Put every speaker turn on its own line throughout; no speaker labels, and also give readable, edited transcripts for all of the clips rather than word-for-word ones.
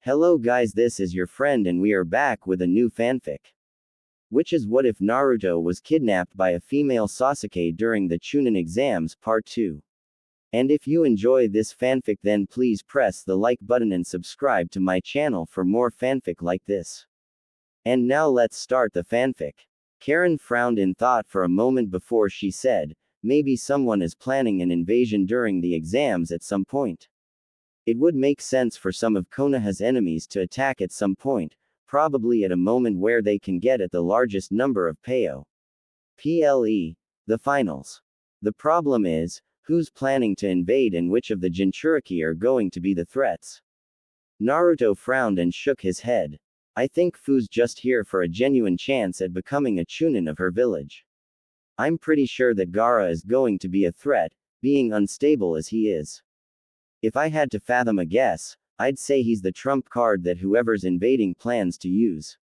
Hello guys, this is your friend and we are back with a new fanfic. Which is what if Naruto was kidnapped by a female Sasuke during the Chunin exams part 2. And if you enjoy this fanfic then please press the like button and subscribe to my channel for more fanfic like this. And now let's start the fanfic. Karen frowned in thought for a moment before she said, maybe someone is planning an invasion during the exams at some point. It would make sense for some of Konoha's enemies to attack at some point, probably at a moment where they can get at the largest number of PAO. The finals. The problem is, who's planning to invade and which of the Jinchuriki are going to be the threats? Naruto frowned and shook his head. I think Fu's just here for a genuine chance at becoming a Chunin of her village. I'm pretty sure that Gaara is going to be a threat, being unstable as he is. If I had to fathom a guess, I'd say he's the trump card that whoever's invading plans to use.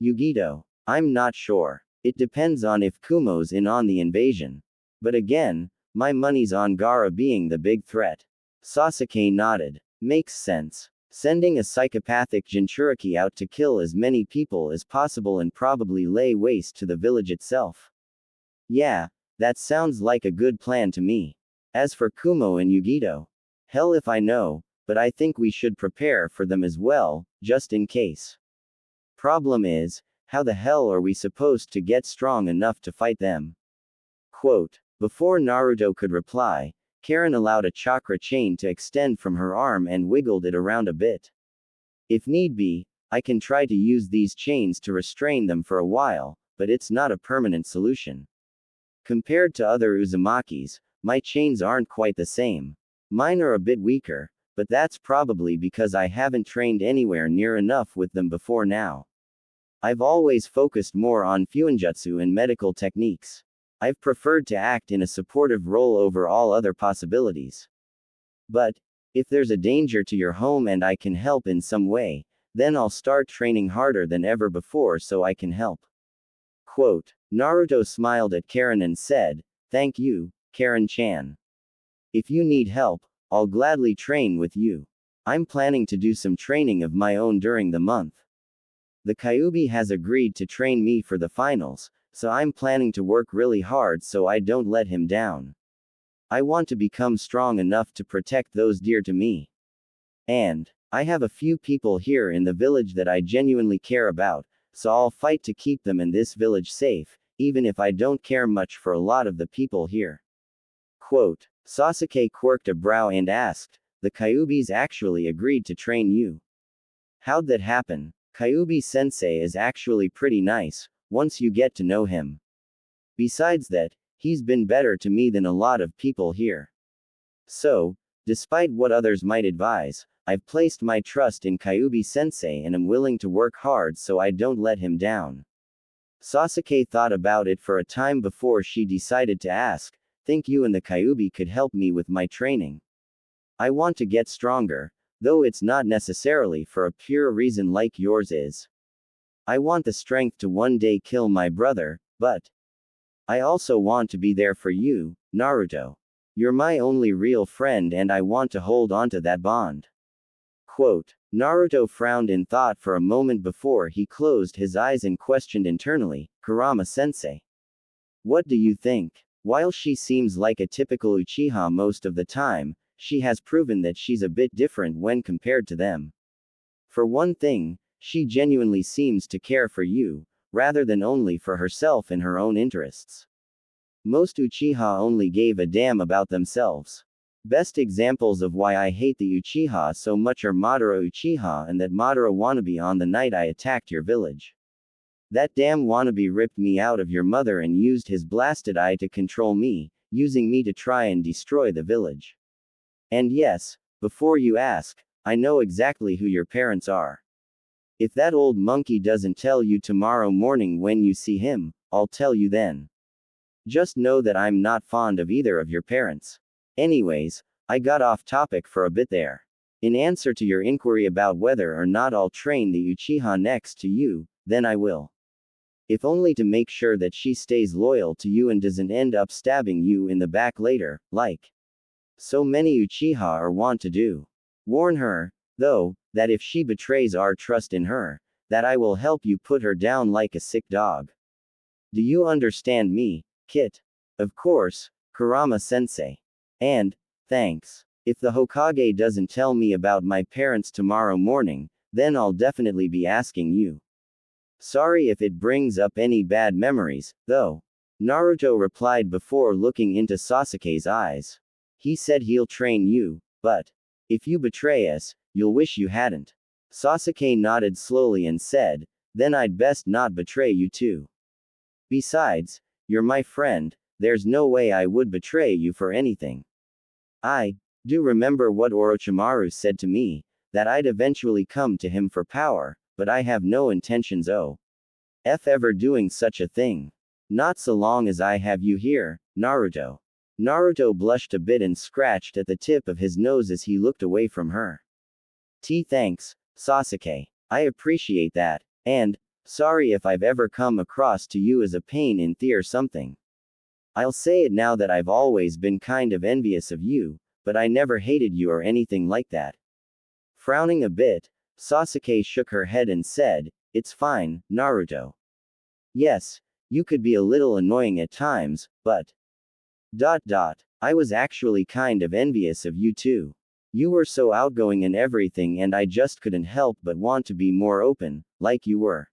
Yugito. I'm not sure. It depends on if Kumo's in on the invasion. But again, my money's on Gaara being the big threat. Sasuke nodded. Makes sense. Sending a psychopathic Jinchuriki out to kill as many people as possible and probably lay waste to the village itself. Yeah, that sounds like a good plan to me. As for Kumo and Yugito, hell if I know, but I think we should prepare for them as well, just in case. Problem is, how the hell are we supposed to get strong enough to fight them? Quote. Before Naruto could reply, Karen allowed a chakra chain to extend from her arm and wiggled it around a bit. If need be, I can try to use these chains to restrain them for a while, but it's not a permanent solution. Compared to other Uzumakis, my chains aren't quite the same. Mine are a bit weaker, but that's probably because I haven't trained anywhere near enough with them before now. I've always focused more on fuinjutsu and medical techniques. I've preferred to act in a supportive role over all other possibilities. But, if there's a danger to your home and I can help in some way, then I'll start training harder than ever before so I can help. Quote. Naruto smiled at Karen and said, thank you, Karen-chan. If you need help, I'll gladly train with you. I'm planning to do some training of my own during the month. The Kyuubi has agreed to train me for the finals, so I'm planning to work really hard so I don't let him down. I want to become strong enough to protect those dear to me. And, I have a few people here in the village that I genuinely care about, so I'll fight to keep them and this village safe, even if I don't care much for a lot of the people here. Quote. Sasuke quirked a brow and asked, the Kyuubis actually agreed to train you? How'd that happen? Kyuubi-sensei is actually pretty nice, once you get to know him. Besides that, he's been better to me than a lot of people here. So, despite what others might advise, I've placed my trust in Kyuubi-sensei and am willing to work hard so I don't let him down. Sasuke thought about it for a time before she decided to ask, think you and the Kyuubi could help me with my training? I want to get stronger, though it's not necessarily for a pure reason like yours is. I want the strength to one day kill my brother, but I also want to be there for you, Naruto. You're my only real friend and I want to hold onto that bond. Quote. Naruto frowned in thought for a moment before he closed his eyes and questioned internally, Kurama-sensei. What do you think? While she seems like a typical Uchiha most of the time, she has proven that she's a bit different when compared to them. For one thing, she genuinely seems to care for you, rather than only for herself and her own interests. Most Uchiha only gave a damn about themselves. Best examples of why I hate the Uchiha so much are Madara Uchiha and that Madara wannabe on the night I attacked your village. That damn wannabe ripped me out of your mother and used his blasted eye to control me, using me to try and destroy the village. And yes, before you ask, I know exactly who your parents are. If that old monkey doesn't tell you tomorrow morning when you see him, I'll tell you then. Just know that I'm not fond of either of your parents. Anyways, I got off topic for a bit there. In answer to your inquiry about whether or not I'll train the Uchiha next to you, then I will. If only to make sure that she stays loyal to you and doesn't end up stabbing you in the back later, like so many Uchiha are wont to do. Warn her, though, that if she betrays our trust in her, that I will help you put her down like a sick dog. Do you understand me, Kit? Of course, Kurama-sensei. And, thanks. If the Hokage doesn't tell me about my parents tomorrow morning, then I'll definitely be asking you. Sorry if it brings up any bad memories, though. Naruto replied before looking into Sasuke's eyes. He said he'll train you, but if you betray us, you'll wish you hadn't. Sasuke nodded slowly and said, then I'd best not betray you too. Besides, you're my friend, there's no way I would betray you for anything. I do remember what Orochimaru said to me, that I'd eventually come to him for power, but I have no intentions of ever doing such a thing. Not so long as I have you here, Naruto. Naruto blushed a bit and scratched at the tip of his nose as he looked away from her. Thanks, Sasuke. I appreciate that, and sorry if I've ever come across to you as a pain in the or something. I'll say it now that I've always been kind of envious of you, but I never hated you or anything like that. Frowning a bit, Sasuke shook her head and said, it's fine, Naruto. Yes, you could be a little annoying at times, but I was actually kind of envious of you too. You were so outgoing and everything, and I just couldn't help but want to be more open, like you were.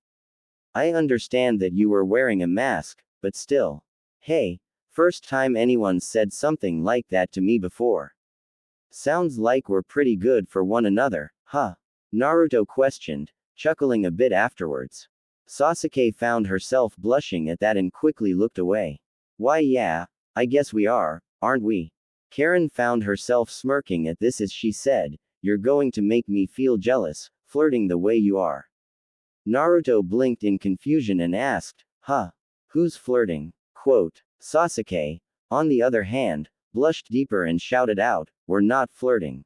I understand that you were wearing a mask, but still. Hey, first time anyone said something like that to me before. Sounds like we're pretty good for one another, huh? Naruto questioned, chuckling a bit afterwards. Sasuke found herself blushing at that and quickly looked away. Why yeah, I guess we are, aren't we? Karen found herself smirking at this as she said, you're going to make me feel jealous, flirting the way you are. Naruto blinked in confusion and asked, huh? Who's flirting? Quote, Sasuke, on the other hand, blushed deeper and shouted out, we're not flirting.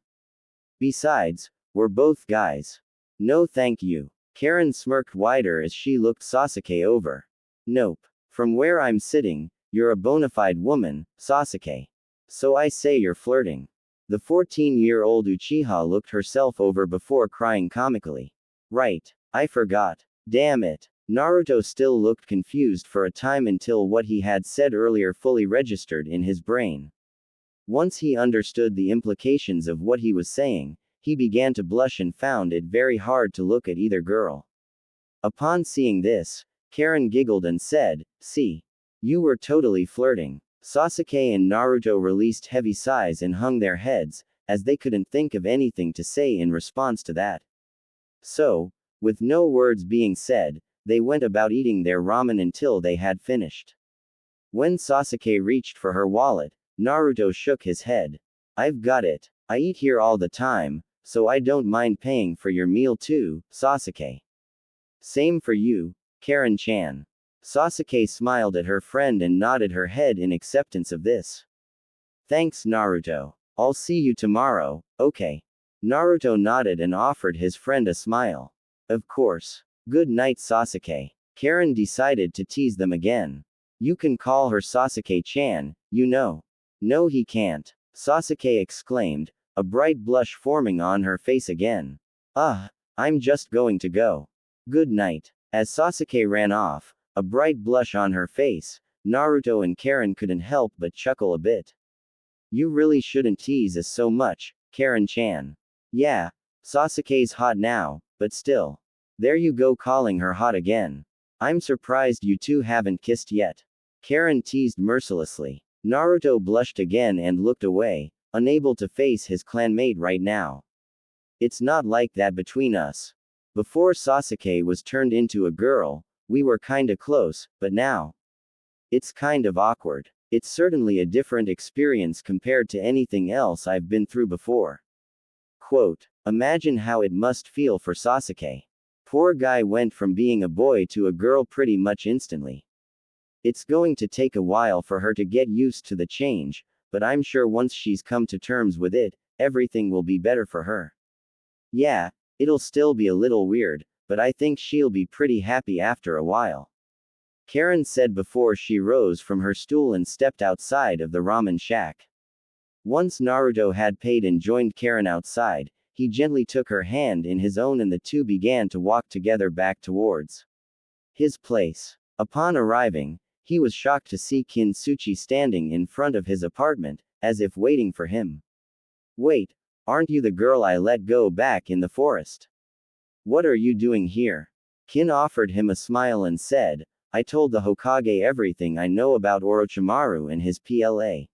Besides, we're both guys. No thank you. Karen smirked wider as she looked Sasuke over. Nope. From where I'm sitting, you're a bona fide woman, Sasuke. So I say you're flirting. The 14-year-old Uchiha looked herself over before crying comically. Right. I forgot. Damn it. Naruto still looked confused for a time until what he had said earlier fully registered in his brain. Once he understood the implications of what he was saying, he began to blush and found it very hard to look at either girl. Upon seeing this, Karen giggled and said, see. You were totally flirting. Sasuke and Naruto released heavy sighs and hung their heads, as they couldn't think of anything to say in response to that. So, with no words being said, they went about eating their ramen until they had finished. When Sasuke reached for her wallet, Naruto shook his head. I've got it. I eat here all the time, so I don't mind paying for your meal too, Sasuke. Same for you, Karen-chan. Sasuke smiled at her friend and nodded her head in acceptance of this. Thanks, Naruto. I'll see you tomorrow, okay? Naruto nodded and offered his friend a smile. Of course. Good night, Sasuke. Karen decided to tease them again. You can call her Sasuke-chan, you know. No, he can't. Sasuke exclaimed, a bright blush forming on her face again. I'm just going to go. Good night. As Sasuke ran off, a bright blush on her face, Naruto and Karen couldn't help but chuckle a bit. You really shouldn't tease us so much, Karen-chan. Yeah, Sasuke's hot now, but still. There you go calling her hot again. I'm surprised you two haven't kissed yet. Karen teased mercilessly. Naruto blushed again and looked away, unable to face his clanmate right now. It's not like that between us. Before Sasuke was turned into a girl, we were kinda close, but now it's kind of awkward. It's certainly a different experience compared to anything else I've been through before. Quote, imagine how it must feel for Sasuke. Poor guy went from being a boy to a girl pretty much instantly. It's going to take a while for her to get used to the change, but I'm sure once she's come to terms with it, everything will be better for her. Yeah, it'll still be a little weird, but I think she'll be pretty happy after a while. Karen said before she rose from her stool and stepped outside of the ramen shack. Once Naruto had paid and joined Karen outside, he gently took her hand in his own and the two began to walk together back towards his place. Upon arriving, he was shocked to see Kintsuchi standing in front of his apartment, as if waiting for him. Wait, aren't you the girl I let go back in the forest? What are you doing here? Kin offered him a smile and said, I told the Hokage everything I know about Orochimaru and his PLA.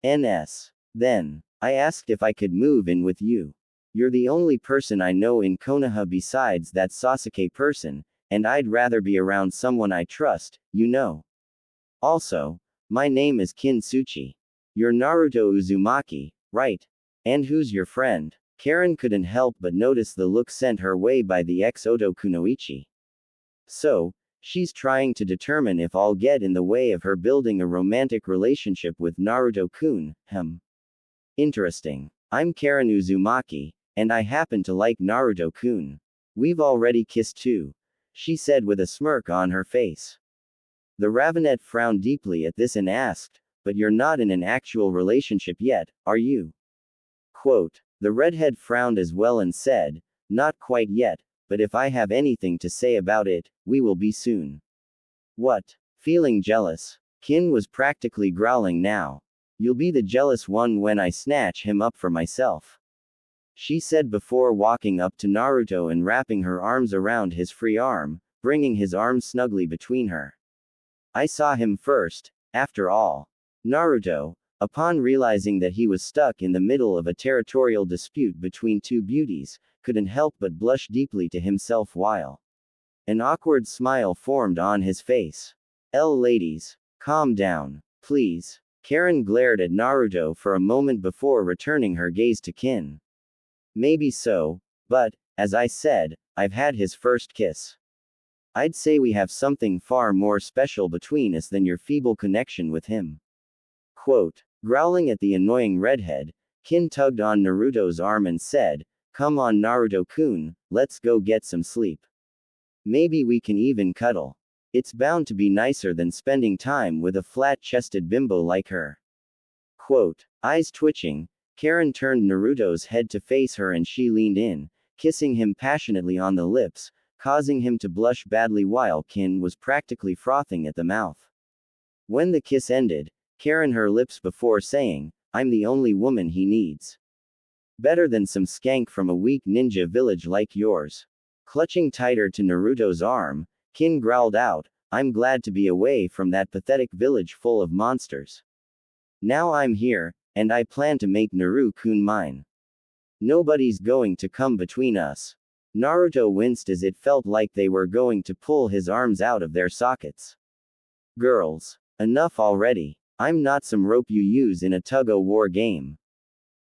NS. Then, I asked if I could move in with you. You're the only person I know in Konoha besides that Sasuke person, and I'd rather be around someone I trust, you know. Also, my name is Kintsuchi. You're Naruto Uzumaki, right? And who's your friend? Karen couldn't help but notice the look sent her way by the ex-Oto Kunoichi. So, she's trying to determine if I'll get in the way of her building a romantic relationship with Naruto-kun, Interesting. I'm Karen Uzumaki, and I happen to like Naruto-kun. We've already kissed too, she said with a smirk on her face. The Ravenet frowned deeply at this and asked, but you're not in an actual relationship yet, are you? Quote. The redhead frowned as well and said, not quite yet, but if I have anything to say about it, we will be soon. What? Feeling jealous? Kin was practically growling now. You'll be the jealous one when I snatch him up for myself, she said before walking up to Naruto and wrapping her arms around his free arm, bringing his arms snugly between her. I saw him first, after all. Naruto, upon realizing that he was stuck in the middle of a territorial dispute between two beauties, couldn't help but blush deeply to himself while an awkward smile formed on his face. Ladies, calm down, please. Karen glared at Naruto for a moment before returning her gaze to Kin. Maybe so, but, as I said, I've had his first kiss. I'd say we have something far more special between us than your feeble connection with him. Quote. Growling at the annoying redhead, Kin tugged on Naruto's arm and said, come on Naruto-kun, let's go get some sleep. Maybe we can even cuddle. It's bound to be nicer than spending time with a flat-chested bimbo like her. Quote. Eyes twitching, Karen turned Naruto's head to face her and she leaned in, kissing him passionately on the lips, causing him to blush badly while Kin was practically frothing at the mouth. When the kiss ended, Karen her lips before saying, I'm the only woman he needs. Better than some skank from a weak ninja village like yours. Clutching tighter to Naruto's arm, Kin growled out, I'm glad to be away from that pathetic village full of monsters. Now I'm here, and I plan to make Naru-kun mine. Nobody's going to come between us. Naruto winced as it felt like they were going to pull his arms out of their sockets. Girls. Enough already. I'm not some rope you use in a tug-o-war game.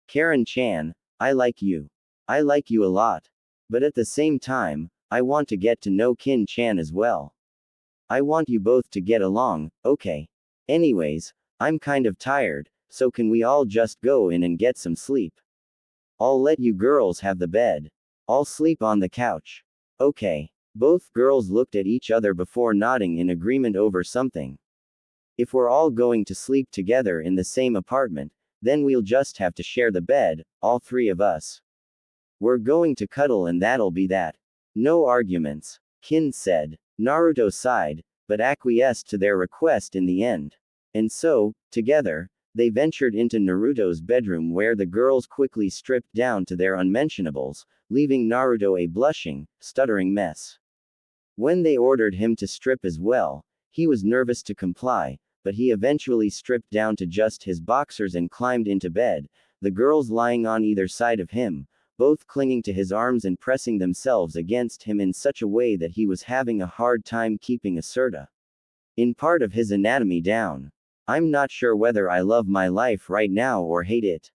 Karen-chan, I like you. I like you a lot. But at the same time, I want to get to know Kin-chan as well. I want you both to get along, okay? Anyways, I'm kind of tired, so can we all just go in and get some sleep? I'll let you girls have the bed. I'll sleep on the couch. Okay. Both girls looked at each other before nodding in agreement over something. If we're all going to sleep together in the same apartment, then we'll just have to share the bed, all three of us. We're going to cuddle and that'll be that. No arguments, Kin said. Naruto sighed, but acquiesced to their request in the end. And so, together, they ventured into Naruto's bedroom where the girls quickly stripped down to their unmentionables, leaving Naruto a blushing, stuttering mess. When they ordered him to strip as well, he was nervous to comply, but he eventually stripped down to just his boxers and climbed into bed, the girls lying on either side of him, both clinging to his arms and pressing themselves against him in such a way that he was having a hard time keeping Acerta in part of his anatomy down. I'm not sure whether I love my life right now or hate it.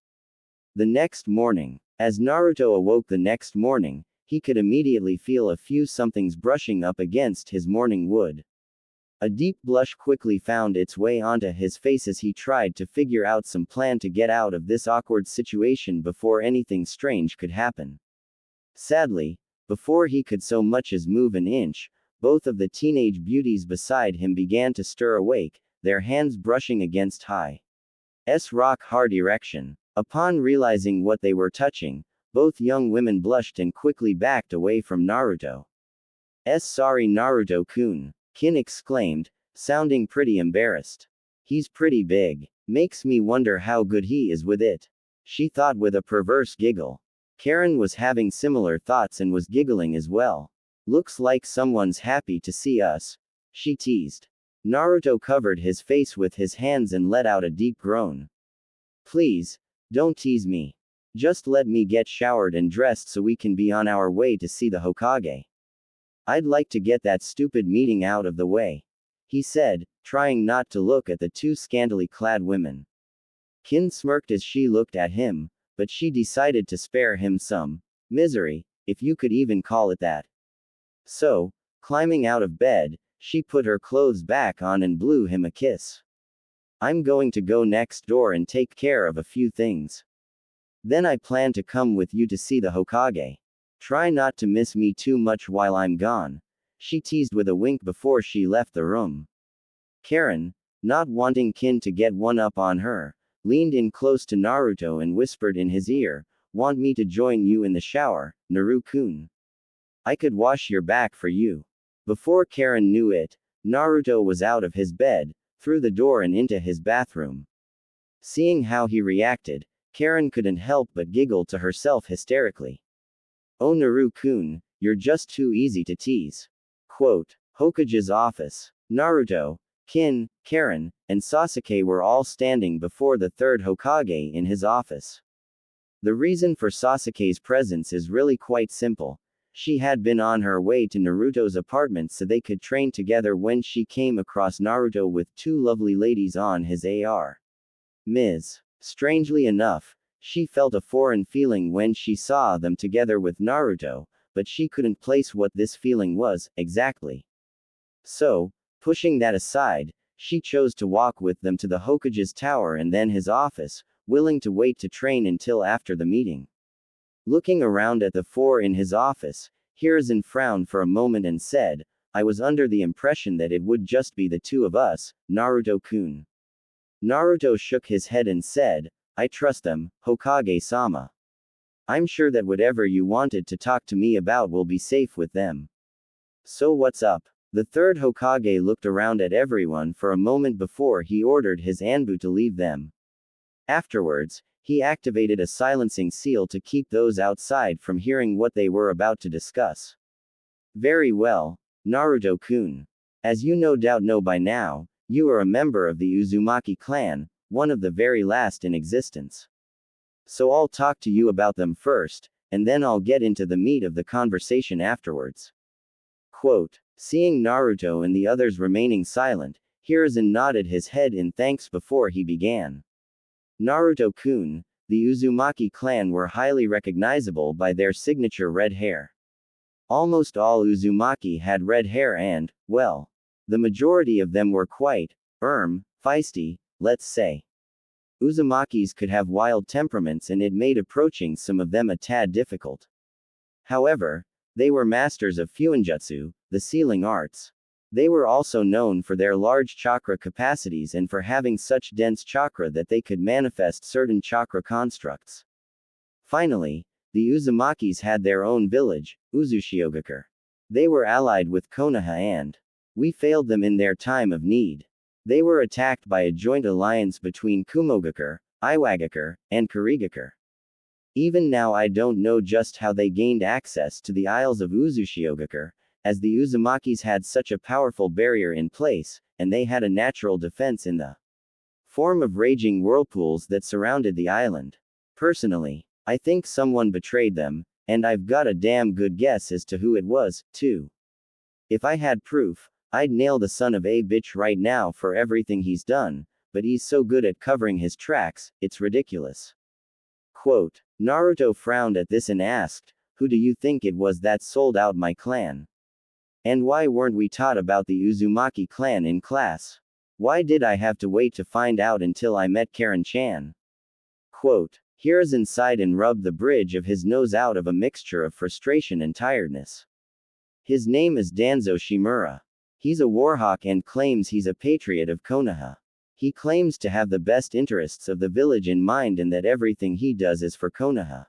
The next morning. As Naruto awoke the next morning, he could immediately feel a few somethings brushing up against his morning wood. A deep blush quickly found its way onto his face as he tried to figure out some plan to get out of this awkward situation before anything strange could happen. Sadly, before he could so much as move an inch, both of the teenage beauties beside him began to stir awake, their hands brushing against high rock hard erection. Upon realizing what they were touching, Both young women blushed and quickly backed away from Naruto. Sorry Naruto-kun, Kin exclaimed, sounding pretty embarrassed. He's pretty big. Makes me wonder how good he is with it. She thought with a perverse giggle. Karen was having similar thoughts and was giggling as well. Looks like someone's happy to see us, she teased. Naruto covered his face with his hands and let out a deep groan. Please, don't tease me. Just let me get showered and dressed so we can be on our way to see the Hokage. I'd like to get that stupid meeting out of the way, he said, trying not to look at the two scantily clad women. Kin smirked as she looked at him, but she decided to spare him some misery, if you could even call it that. So, climbing out of bed, she put her clothes back on and blew him a kiss. I'm going to go next door and take care of a few things. Then I plan to come with you to see the Hokage. Try not to miss me too much while I'm gone, she teased with a wink before she left the room. Karen, not wanting Kin to get one up on her, leaned in close to Naruto and whispered in his ear, "Want me to join you in the shower, Naru-kun? I could wash your back for you." Before Karen knew it, Naruto was out of his bed, through the door and into his bathroom. Seeing how he reacted, Karen couldn't help but giggle to herself hysterically. Oh Naru-kun, you're just too easy to tease. Quote, Hokage's office. Naruto, Kin, Karen, and Sasuke were all standing before the third Hokage in his office. The reason for Sasuke's presence is really quite simple. She had been on her way to Naruto's apartment so they could train together when she came across Naruto with two lovely ladies on his AR. Ms. Strangely enough, she felt a foreign feeling when she saw them together with Naruto, but she couldn't place what this feeling was, exactly. So, pushing that aside, she chose to walk with them to the Hokage's tower and then his office, willing to wait to train until after the meeting. Looking around at the four in his office, Hiruzen frowned for a moment and said, I was under the impression that it would just be the two of us, Naruto-kun. Naruto shook his head and said, I trust them, Hokage-sama. I'm sure that whatever you wanted to talk to me about will be safe with them. So what's up? The third Hokage looked around at everyone for a moment before he ordered his Anbu to leave them. Afterwards, he activated a silencing seal to keep those outside from hearing what they were about to discuss. Very well, Naruto-kun. As you no doubt know by now, you are a member of the Uzumaki clan, one of the very last in existence. So I'll talk to you about them first, and then I'll get into the meat of the conversation afterwards. Quote, seeing Naruto and the others remaining silent, Hiruzen nodded his head in thanks before he began. Naruto-kun, the Uzumaki clan were highly recognizable by their signature red hair. Almost all Uzumaki had red hair and, well, the majority of them were quite, feisty, let's say. Uzumakis could have wild temperaments and it made approaching some of them a tad difficult. However, they were masters of Fuinjutsu, the sealing arts. They were also known for their large chakra capacities and for having such dense chakra that they could manifest certain chakra constructs. Finally, the Uzumakis had their own village, Uzushiogakure. They were allied with Konoha and we failed them in their time of need. They were attacked by a joint alliance between Kumogakure, Iwagakure, and Kurigakure. Even now I don't know just how they gained access to the Isles of Uzushiogakure, as the Uzumakis had such a powerful barrier in place, and they had a natural defense in the form of raging whirlpools that surrounded the island. Personally, I think someone betrayed them, and I've got a damn good guess as to who it was, too. If I had proof, I'd nail the son of a bitch right now for everything he's done, but he's so good at covering his tracks, it's ridiculous. Quote, Naruto frowned at this and asked, who do you think it was that sold out my clan? And why weren't we taught about the Uzumaki clan in class? Why did I have to wait to find out until I met Karen-chan? Quote, Hiruzen sighed and rubbed the bridge of his nose out of a mixture of frustration and tiredness. His name is Danzo Shimura. He's a warhawk and claims he's a patriot of Konoha. He claims to have the best interests of the village in mind and that everything he does is for Konoha.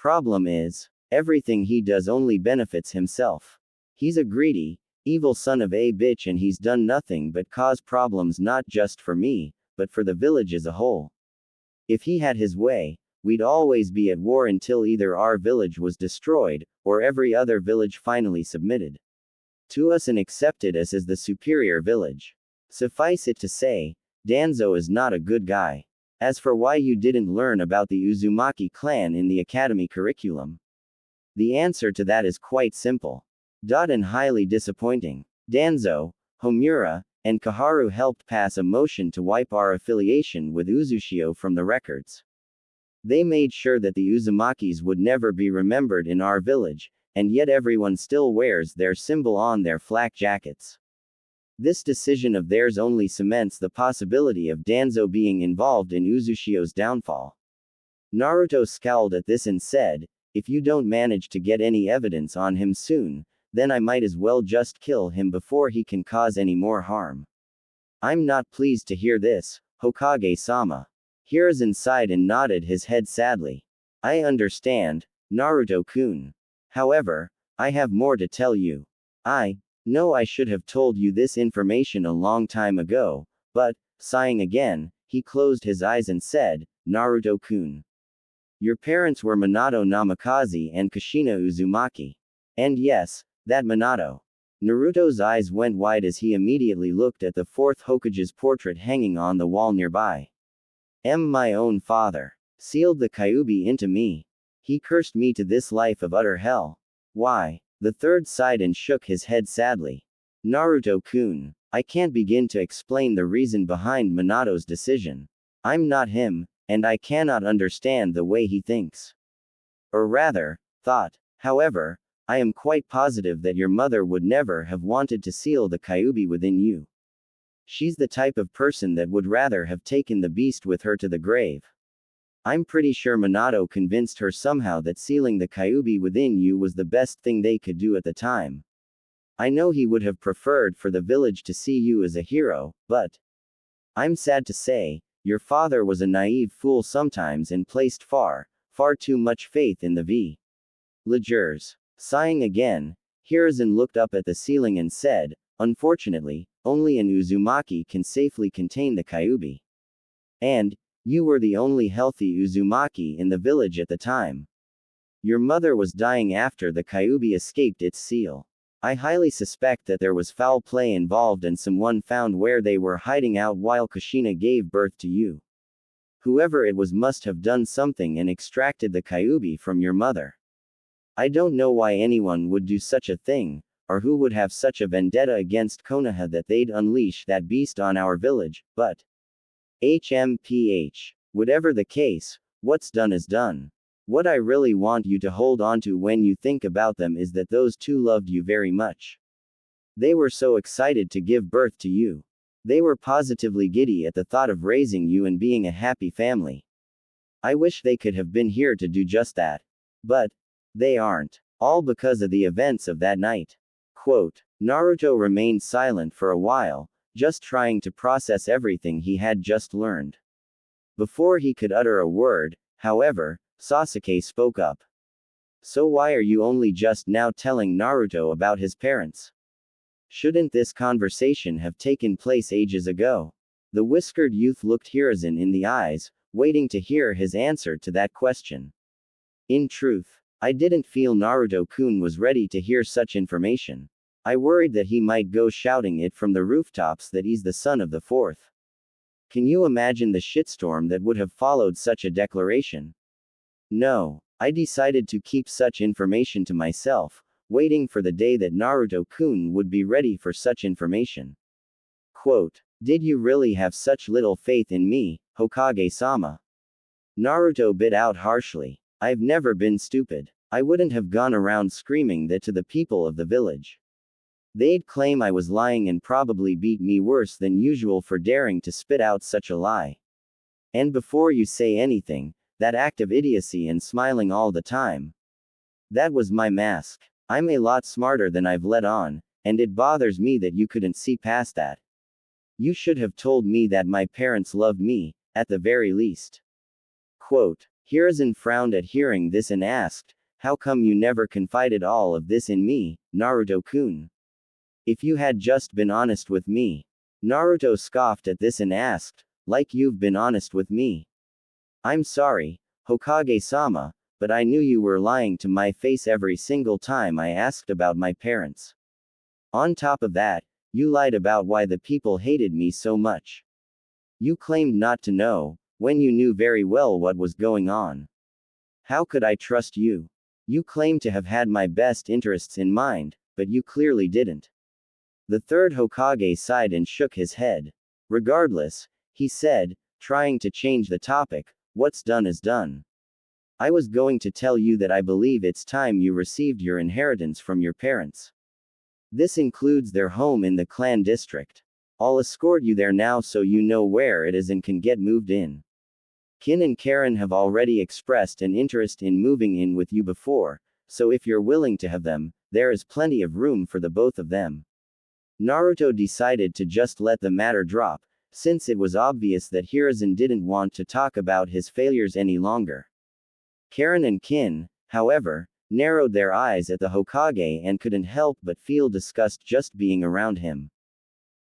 Problem is, everything he does only benefits himself. He's a greedy, evil son of a bitch, and he's done nothing but cause problems not just for me, but for the village as a whole. If he had his way, we'd always be at war until either our village was destroyed, or every other village finally submitted to us and accepted us as the superior village. Suffice it to say, Danzo is not a good guy. As for why you didn't learn about the Uzumaki clan in the academy curriculum, the answer to that is quite simple. And highly disappointing. Danzo, Homura, and Kaharu helped pass a motion to wipe our affiliation with Uzushio from the records. They made sure that the Uzumakis would never be remembered in our village, and yet everyone still wears their symbol on their flak jackets. This decision of theirs only cements the possibility of Danzo being involved in Uzushio's downfall. Naruto scowled at this and said, "If you don't manage to get any evidence on him soon, then I might as well just kill him before he can cause any more harm." I'm not pleased to hear this, Hokage-sama. Hiruzen sighed and nodded his head sadly. I understand, Naruto-kun. However, I have more to tell you. I know I should have told you this information a long time ago, but, sighing again, he closed his eyes and said, Naruto-kun. Your parents were Minato Namikaze and Kushina Uzumaki. And yes, that Minato. Naruto's eyes went wide as he immediately looked at the fourth Hokage's portrait hanging on the wall nearby. My own father sealed the Kyuubi into me. He cursed me to this life of utter hell. Why? The third sighed and shook his head sadly. Naruto-kun, I can't begin to explain the reason behind Minato's decision. I'm not him, and I cannot understand the way he thinks. Or rather, thought. However, I am quite positive that your mother would never have wanted to seal the Kyuubi within you. She's the type of person that would rather have taken the beast with her to the grave. I'm pretty sure Minato convinced her somehow that sealing the Kyuubi within you was the best thing they could do at the time. I know he would have preferred for the village to see you as a hero, but I'm sad to say, your father was a naive fool sometimes and placed far too much faith in the villagers. Sighing again, Hiruzen looked up at the ceiling and said, unfortunately, only an Uzumaki can safely contain the Kyuubi. And you were the only healthy Uzumaki in the village at the time. Your mother was dying after the Kyuubi escaped its seal. I highly suspect that there was foul play involved and someone found where they were hiding out while Kushina gave birth to you. Whoever it was must have done something and extracted the Kyuubi from your mother. I don't know why anyone would do such a thing, or who would have such a vendetta against Konoha that they'd unleash that beast on our village, but whatever the case, what's done is done. What I really want you to hold on to when you think about them is that those two loved you very much. They were so excited to give birth to you. They were positively giddy at the thought of raising you and being a happy family. I wish they could have been here to do just that. But they aren't. All because of the events of that night. Quote, Naruto remained silent for a while, just trying to process everything he had just learned. Before he could utter a word, however, Sasuke spoke up. So why are you only just now telling Naruto about his parents? Shouldn't this conversation have taken place ages ago? The whiskered youth looked Hiruzen in the eyes, waiting to hear his answer to that question. In truth, I didn't feel Naruto-kun was ready to hear such information. I worried that he might go shouting it from the rooftops that he's the son of the fourth. Can you imagine the shitstorm that would have followed such a declaration? No, I decided to keep such information to myself, waiting for the day that Naruto-kun would be ready for such information. Quote, did you really have such little faith in me, Hokage-sama? Naruto bit out harshly. I've never been stupid. I wouldn't have gone around screaming that to the people of the village. They'd claim I was lying and probably beat me worse than usual for daring to spit out such a lie. And before you say anything, that act of idiocy and smiling all the time. That was my mask. I'm a lot smarter than I've let on, and it bothers me that you couldn't see past that. You should have told me that my parents loved me, at the very least. Quote, Hiruzen frowned at hearing this and asked, "How come you never confided all of this in me, Naruto-kun? If you had just been honest with me." Naruto scoffed at this and asked, "Like you've been honest with me." "I'm sorry, Hokage-sama, but I knew you were lying to my face every single time I asked about my parents. On top of that, you lied about why the people hated me so much. You claimed not to know, when you knew very well what was going on. How could I trust you? You claim to have had my best interests in mind, but you clearly didn't." The third Hokage sighed and shook his head. "Regardless," he said, trying to change the topic, "what's done is done. I was going to tell you that I believe it's time you received your inheritance from your parents. This includes their home in the clan district. I'll escort you there now so you know where it is and can get moved in. Kin and Karen have already expressed an interest in moving in with you before, so if you're willing to have them, there is plenty of room for the both of them." Naruto decided to just let the matter drop, since it was obvious that Hiruzen didn't want to talk about his failures any longer. Karen and Kin, however, narrowed their eyes at the Hokage and couldn't help but feel disgust just being around him.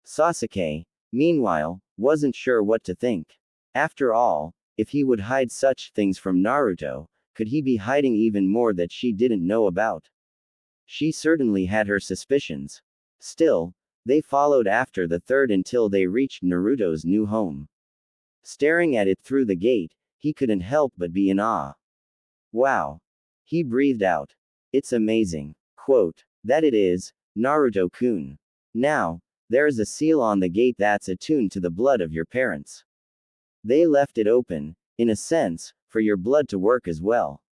Sasuke, meanwhile, wasn't sure what to think. After all, if he would hide such things from Naruto, could he be hiding even more that she didn't know about? She certainly had her suspicions. Still, they followed after the third until they reached Naruto's new home. Staring at it through the gate, he couldn't help but be in awe. "Wow." He breathed out. "It's amazing." Quote, "That it is, Naruto-kun. Now, there is a seal on the gate that's attuned to the blood of your parents. They left it open, in a sense, for your blood to work as well.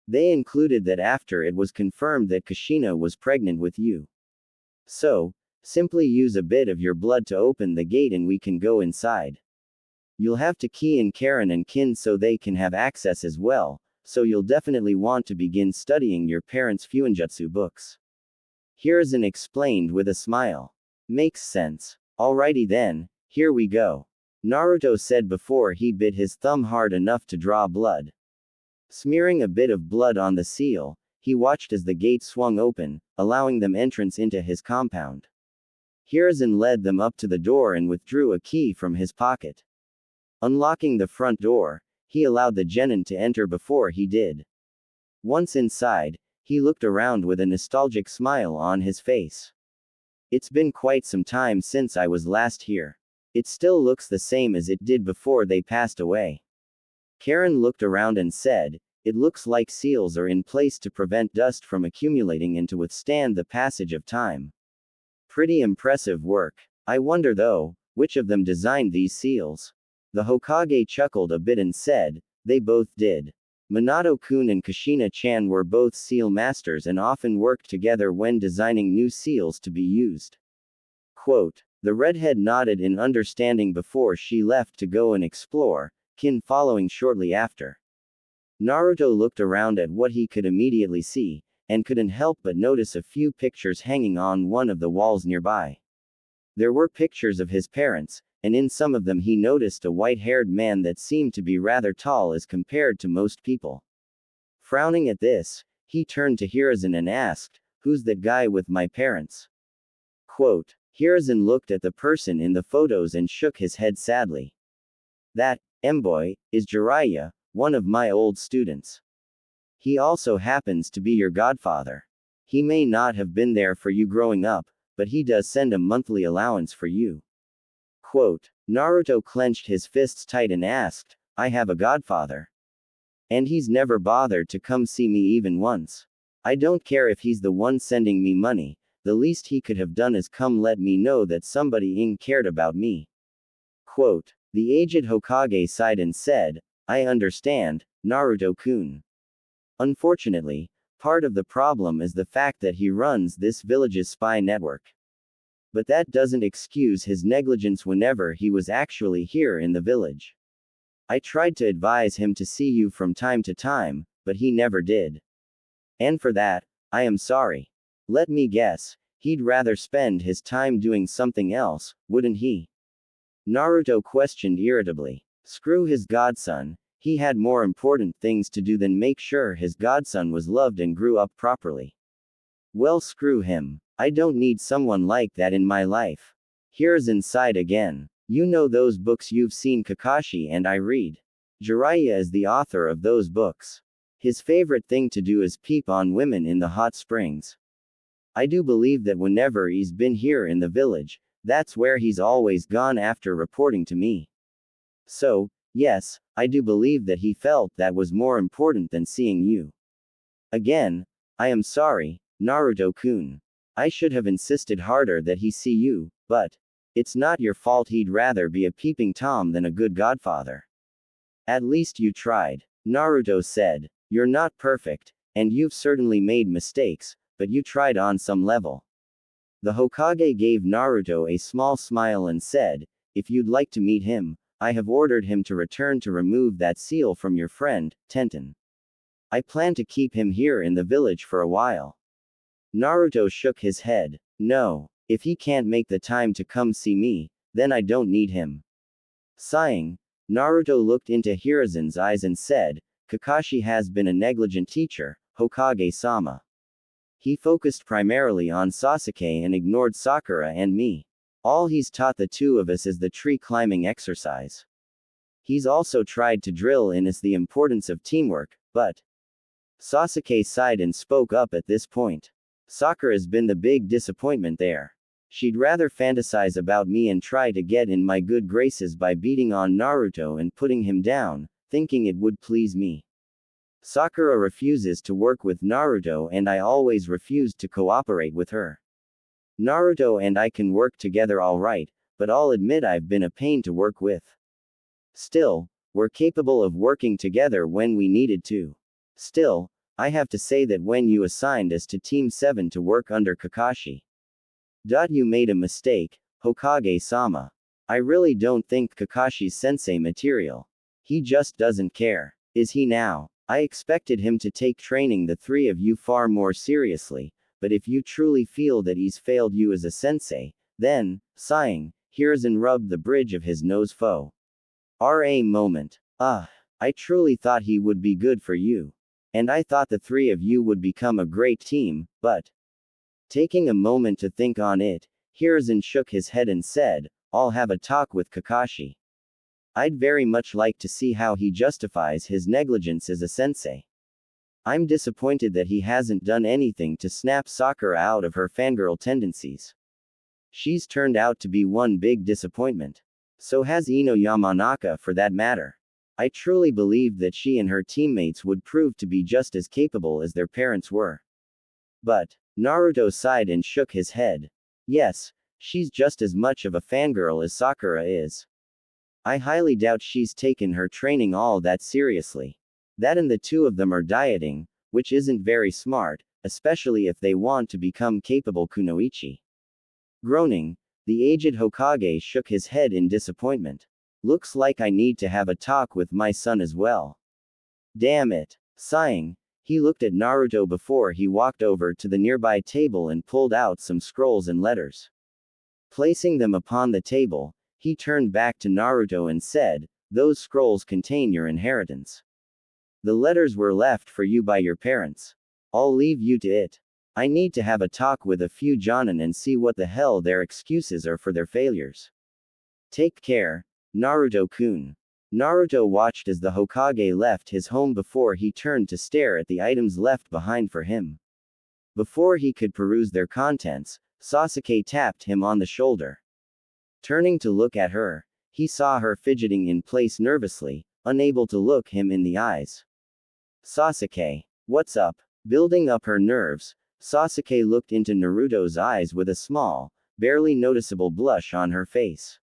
They included that after it was confirmed that Kushina was pregnant with you. So, simply use a bit of your blood to open the gate and we can go inside. You'll have to key in Karen and Kin so they can have access as well, so you'll definitely want to begin studying your parents' Fuinjutsu books." Hiruzen explained with a smile. "Makes sense. Alrighty then, here we go," Naruto said before he bit his thumb hard enough to draw blood. Smearing a bit of blood on the seal, he watched as the gate swung open, allowing them entrance into his compound. Hiruzen led them up to the door and withdrew a key from his pocket. Unlocking the front door, he allowed the genin to enter before he did. Once inside, he looked around with a nostalgic smile on his face. "It's been quite some time since I was last here. It still looks the same as it did before they passed away." Karen looked around and said, "It looks like seals are in place to prevent dust from accumulating and to withstand the passage of time. Pretty impressive work. I wonder though, which of them designed these seals?" The Hokage chuckled a bit and said, "They both did. Minato-kun and Kushina-chan were both seal masters and often worked together when designing new seals to be used." Quote, the redhead nodded in understanding before she left to go and explore, Kin following shortly after. Naruto looked around at what he could immediately see, and couldn't help but notice a few pictures hanging on one of the walls nearby. There were pictures of his parents, and in some of them he noticed a white-haired man that seemed to be rather tall as compared to most people. Frowning at this, he turned to Hiruzen and asked, "Who's that guy with my parents?" Quote, Hiruzen looked at the person in the photos and shook his head sadly. "That, Mboy, is Jiraiya, one of my old students. He also happens to be your godfather. He may not have been there for you growing up, but he does send a monthly allowance for you." Quote, Naruto clenched his fists tight and asked, "I have a godfather? And he's never bothered to come see me even once. I don't care if he's the one sending me money, the least he could have done is come let me know that somebody cared about me." Quote, the aged Hokage sighed and said, "I understand, Naruto-kun. Unfortunately, part of the problem is the fact that he runs this village's spy network. But that doesn't excuse his negligence whenever he was actually here in the village. I tried to advise him to see you from time to time, but he never did. And for that, I am sorry. Let me guess, he'd rather spend his time doing something else, wouldn't he?" Naruto questioned irritably. Screw his godson, He had more important things to do than make sure his godson was loved and grew up properly. Well, screw him. I don't need someone like that in my life. Hiruzen sighed again. You know those books you've seen Kakashi and I read. Jiraiya is the author of those books. His favorite thing to do is peep on women in the hot springs. I do believe that whenever he's been here in the village, that's where he's always gone after reporting to me. So, yes, I do believe that he felt that was more important than seeing you. Again, I am sorry, Naruto-kun. I should have insisted harder that he see you, but it's not your fault. He'd rather be a peeping Tom than a good godfather. At least you tried, Naruto said. You're not perfect, and you've certainly made mistakes, but you tried on some level. The Hokage gave Naruto a small smile and said, if you'd like to meet him, I have ordered him to return to remove that seal from your friend, Tenten. I plan to keep him here in the village for a while. Naruto shook his head. No, if he can't make the time to come see me, then I don't need him. Sighing, Naruto looked into Hiruzen's eyes and said, Kakashi has been a negligent teacher, Hokage-sama. He focused primarily on Sasuke and ignored Sakura and me. All he's taught the two of us is the tree climbing exercise. He's also tried to drill in us the importance of teamwork, but Sasuke sighed and spoke up at this point. Sakura's been the big disappointment there. She'd rather fantasize about me and try to get in my good graces by beating on Naruto and putting him down, thinking it would please me. Sakura refuses to work with Naruto and I always refused to cooperate with her. Naruto and I can work together alright, but I'll admit I've been a pain to work with. Still, we're capable of working together when we needed to. Still, I have to say that when you assigned us to Team 7 to work under Kakashi, you made a mistake, Hokage-sama. I really don't think Kakashi's sensei material. He just doesn't care. Is he now? I expected him to take training the three of you far more seriously, but if you truly feel that he's failed you as a sensei, then, sighing, Hiruzen rubbed the bridge of his nose. A moment. I truly thought he would be good for you. And I thought the three of you would become a great team, but taking a moment to think on it, Hiruzen shook his head and said, I'll have a talk with Kakashi. I'd very much like to see how he justifies his negligence as a sensei. I'm disappointed that he hasn't done anything to snap Sakura out of her fangirl tendencies. She's turned out to be one big disappointment. So has Ino Yamanaka for that matter. I truly believed that she and her teammates would prove to be just as capable as their parents were. But Naruto sighed and shook his head. Yes, she's just as much of a fangirl as Sakura is. I highly doubt she's taken her training all that seriously. That and the two of them are dieting, which isn't very smart, especially if they want to become capable kunoichi. Groaning, the aged Hokage shook his head in disappointment. Looks like I need to have a talk with my son as well. Damn it. Sighing, he looked at Naruto before he walked over to the nearby table and pulled out some scrolls and letters. Placing them upon the table, he turned back to Naruto and said, those scrolls contain your inheritance. The letters were left for you by your parents. I'll leave you to it. I need to have a talk with a few Jonin and see what the hell their excuses are for their failures. Take care, Naruto-kun. Naruto watched as the Hokage left his home before he turned to stare at the items left behind for him. Before he could peruse their contents, Sasuke tapped him on the shoulder. Turning to look at her, he saw her fidgeting in place nervously, unable to look him in the eyes. Sasuke, what's up? Building up her nerves, Sasuke looked into Naruto's eyes with a small, barely noticeable blush on her face.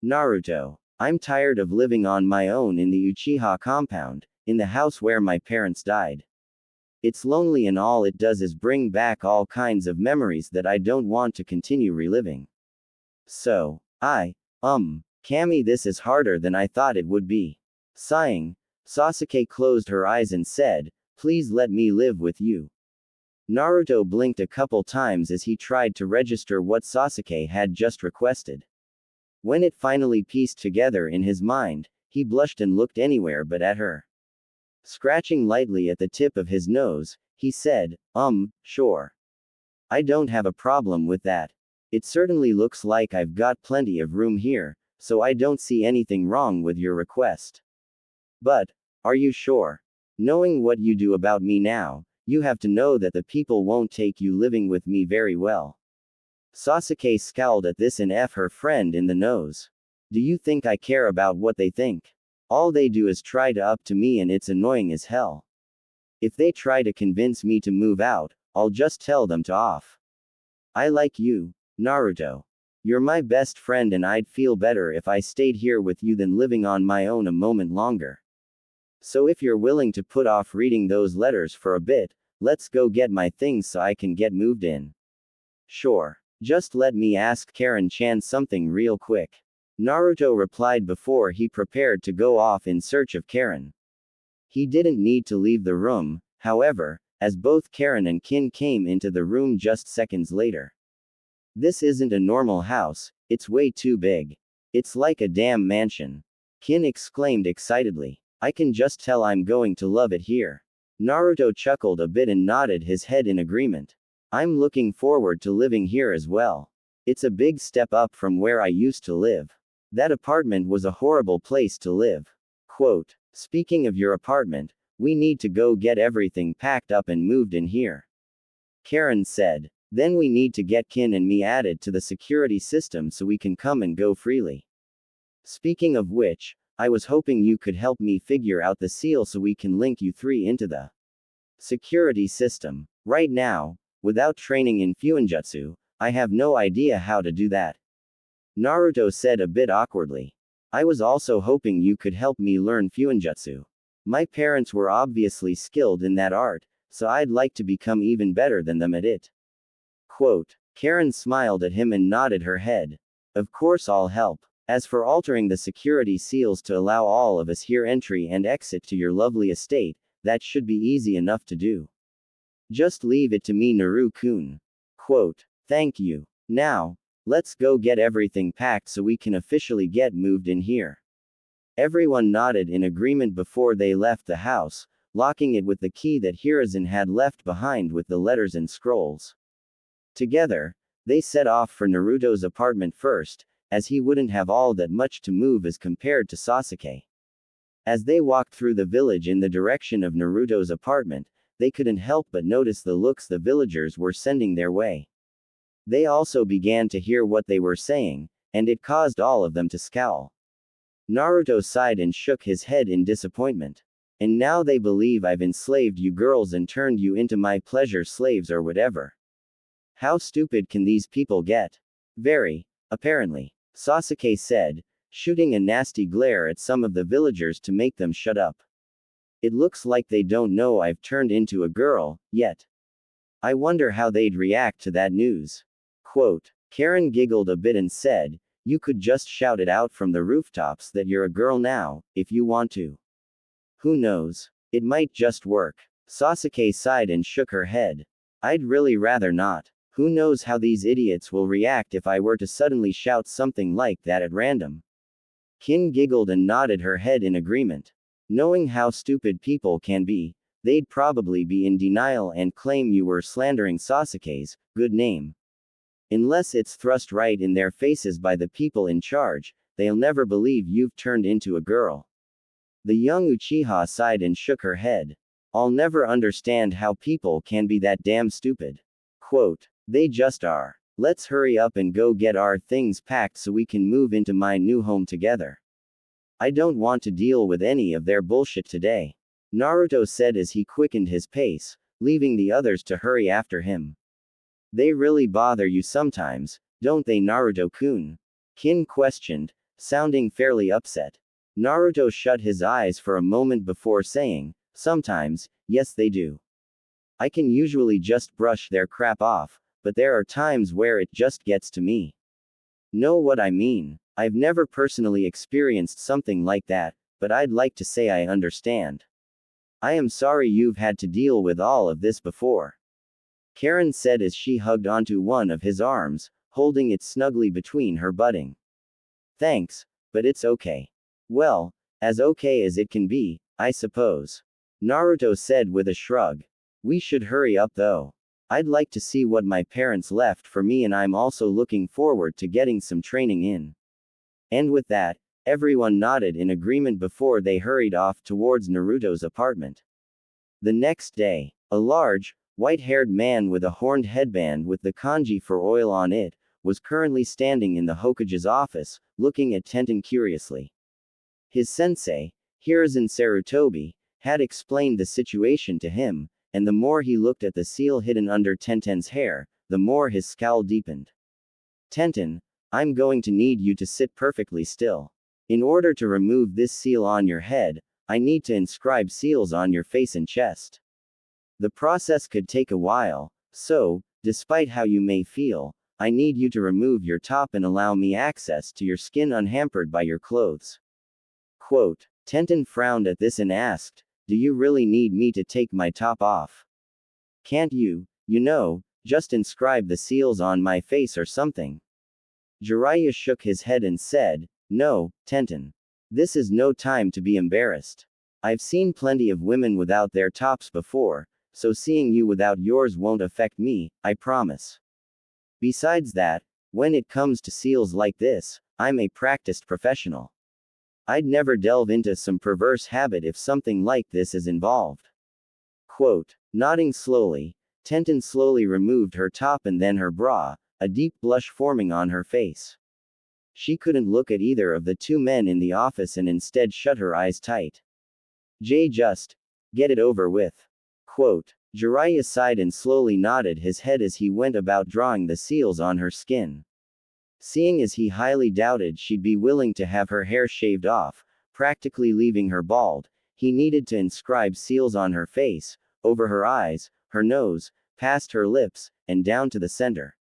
Naruto, I'm tired of living on my own in the Uchiha compound, in the house where my parents died. It's lonely and all it does is bring back all kinds of memories that I don't want to continue reliving. So, Kami, this is harder than I thought it would be. Sighing, Sasuke closed her eyes and said, please let me live with you. Naruto blinked a couple times as he tried to register what Sasuke had just requested. When it finally pieced together in his mind, He blushed and looked anywhere but at her. Scratching lightly at the tip of his nose, he said, sure. I don't have a problem with that. It certainly looks like I've got plenty of room here, so I don't see anything wrong with your request. But, are you sure? Knowing what you do about me now, you have to know that the people won't take you living with me very well. Sasuke scowled at this and her friend in the nose. Do you think I care about what they think? All they do is try to up to me and it's annoying as hell. If they try to convince me to move out, I'll just tell them to off. I like you, Naruto. You're my best friend and I'd feel better if I stayed here with you than living on my own a moment longer. So if you're willing to put off reading those letters for a bit, let's go get my things so I can get moved in. Sure. Just let me ask Karen-chan something real quick. Naruto replied before he prepared to go off in search of Karen. He didn't need to leave the room, however, as both Karen and Kin came into the room just seconds later. This isn't a normal house, it's way too big. It's like a damn mansion. Kin exclaimed excitedly. I can just tell I'm going to love it here. Naruto chuckled a bit and nodded his head in agreement. I'm looking forward to living here as well. It's a big step up from where I used to live. That apartment was a horrible place to live. Quote, speaking of your apartment, we need to go get everything packed up and moved in here. Karen said. Then we need to get Kin and me added to the security system so we can come and go freely. Speaking of which, I was hoping you could help me figure out the seal so we can link you three into the security system. Right now, without training in Fuinjutsu, I have no idea how to do that. Naruto said a bit awkwardly. I was also hoping you could help me learn Fuinjutsu. My parents were obviously skilled in that art, so I'd like to become even better than them at it. Quote, Karen smiled at him and nodded her head. Of course I'll help. As for altering the security seals to allow all of us here entry and exit to your lovely estate, that should be easy enough to do. Just leave it to me, Naru-kun. Quote, thank you. Now, let's go get everything packed so we can officially get moved in here. Everyone nodded in agreement before they left the house, locking it with the key that Hiruzen had left behind with the letters and scrolls. Together, they set off for Naruto's apartment first, as he wouldn't have all that much to move as compared to Sasuke. As they walked through the village in the direction of Naruto's apartment, they couldn't help but notice the looks the villagers were sending their way. They also began to hear what they were saying, and it caused all of them to scowl. Naruto sighed and shook his head in disappointment. And now they believe I've enslaved you girls and turned you into my pleasure slaves or whatever. How stupid can these people get? Very, apparently, Sasuke said, shooting a nasty glare at some of the villagers to make them shut up. It looks like they don't know I've turned into a girl, yet. I wonder how they'd react to that news. Quote, Karen giggled a bit and said, you could just shout it out from the rooftops that you're a girl now, if you want to. Who knows? It might just work. Sasuke sighed and shook her head. I'd really rather not. Who knows how these idiots will react if I were to suddenly shout something like that at random. Kin giggled and nodded her head in agreement. Knowing how stupid people can be, they'd probably be in denial and claim you were slandering Sasuke's good name. Unless it's thrust right in their faces by the people in charge, they'll never believe you've turned into a girl. The young Uchiha sighed and shook her head. I'll never understand how people can be that damn stupid. Quote, they just are. Let's hurry up and go get our things packed so we can move into my new home together. I don't want to deal with any of their bullshit today. Naruto said as he quickened his pace, leaving the others to hurry after him. They really bother you sometimes, don't they, Naruto-kun? Kin questioned, sounding fairly upset. Naruto shut his eyes for a moment before saying, sometimes, yes they do. I can usually just brush their crap off, but there are times where it just gets to me. Know what I mean? I've never personally experienced something like that, but I'd like to say I understand. I am sorry you've had to deal with all of this before. Karen said as she hugged onto one of his arms, holding it snugly between her budding. Thanks, but it's okay. Well, As okay as it can be, I suppose. Naruto said with a shrug. We should hurry up though. I'd like to see what my parents left for me, and I'm also looking forward to getting some training in. And with that, everyone nodded in agreement before they hurried off towards Naruto's apartment. The next day, a large, white-haired man with a horned headband with the kanji for oil on it, was currently standing in the Hokage's office, looking at Tenten curiously. His sensei, Hiruzen Sarutobi, had explained the situation to him, and the more he looked at the seal hidden under Tenten's hair, the more his scowl deepened. Tenten, I'm going to need you to sit perfectly still. In order to remove this seal on your head, I need to inscribe seals on your face and chest. The process could take a while, so, despite how you may feel, I need you to remove your top and allow me access to your skin unhampered by your clothes. Quote. Tenten frowned at this and asked, do you really need me to take my top off? Can't you, just inscribe the seals on my face or something? Jiraiya shook his head and said, no, Tenten. This is no time to be embarrassed. I've seen plenty of women without their tops before, so seeing you without yours won't affect me, I promise. Besides that, when it comes to seals like this, I'm a practiced professional. I'd never delve into some perverse habit if something like this is involved. Quote. Nodding slowly, Tenten slowly removed her top and then her bra, a deep blush forming on her face. She couldn't look at either of the two men in the office and instead shut her eyes tight. Just get it over with. Quote. Jiraiya sighed and slowly nodded his head as he went about drawing the seals on her skin. Seeing as he highly doubted she'd be willing to have her hair shaved off, practically leaving her bald, he needed to inscribe seals on her face, over her eyes, her nose, past her lips, and down to the center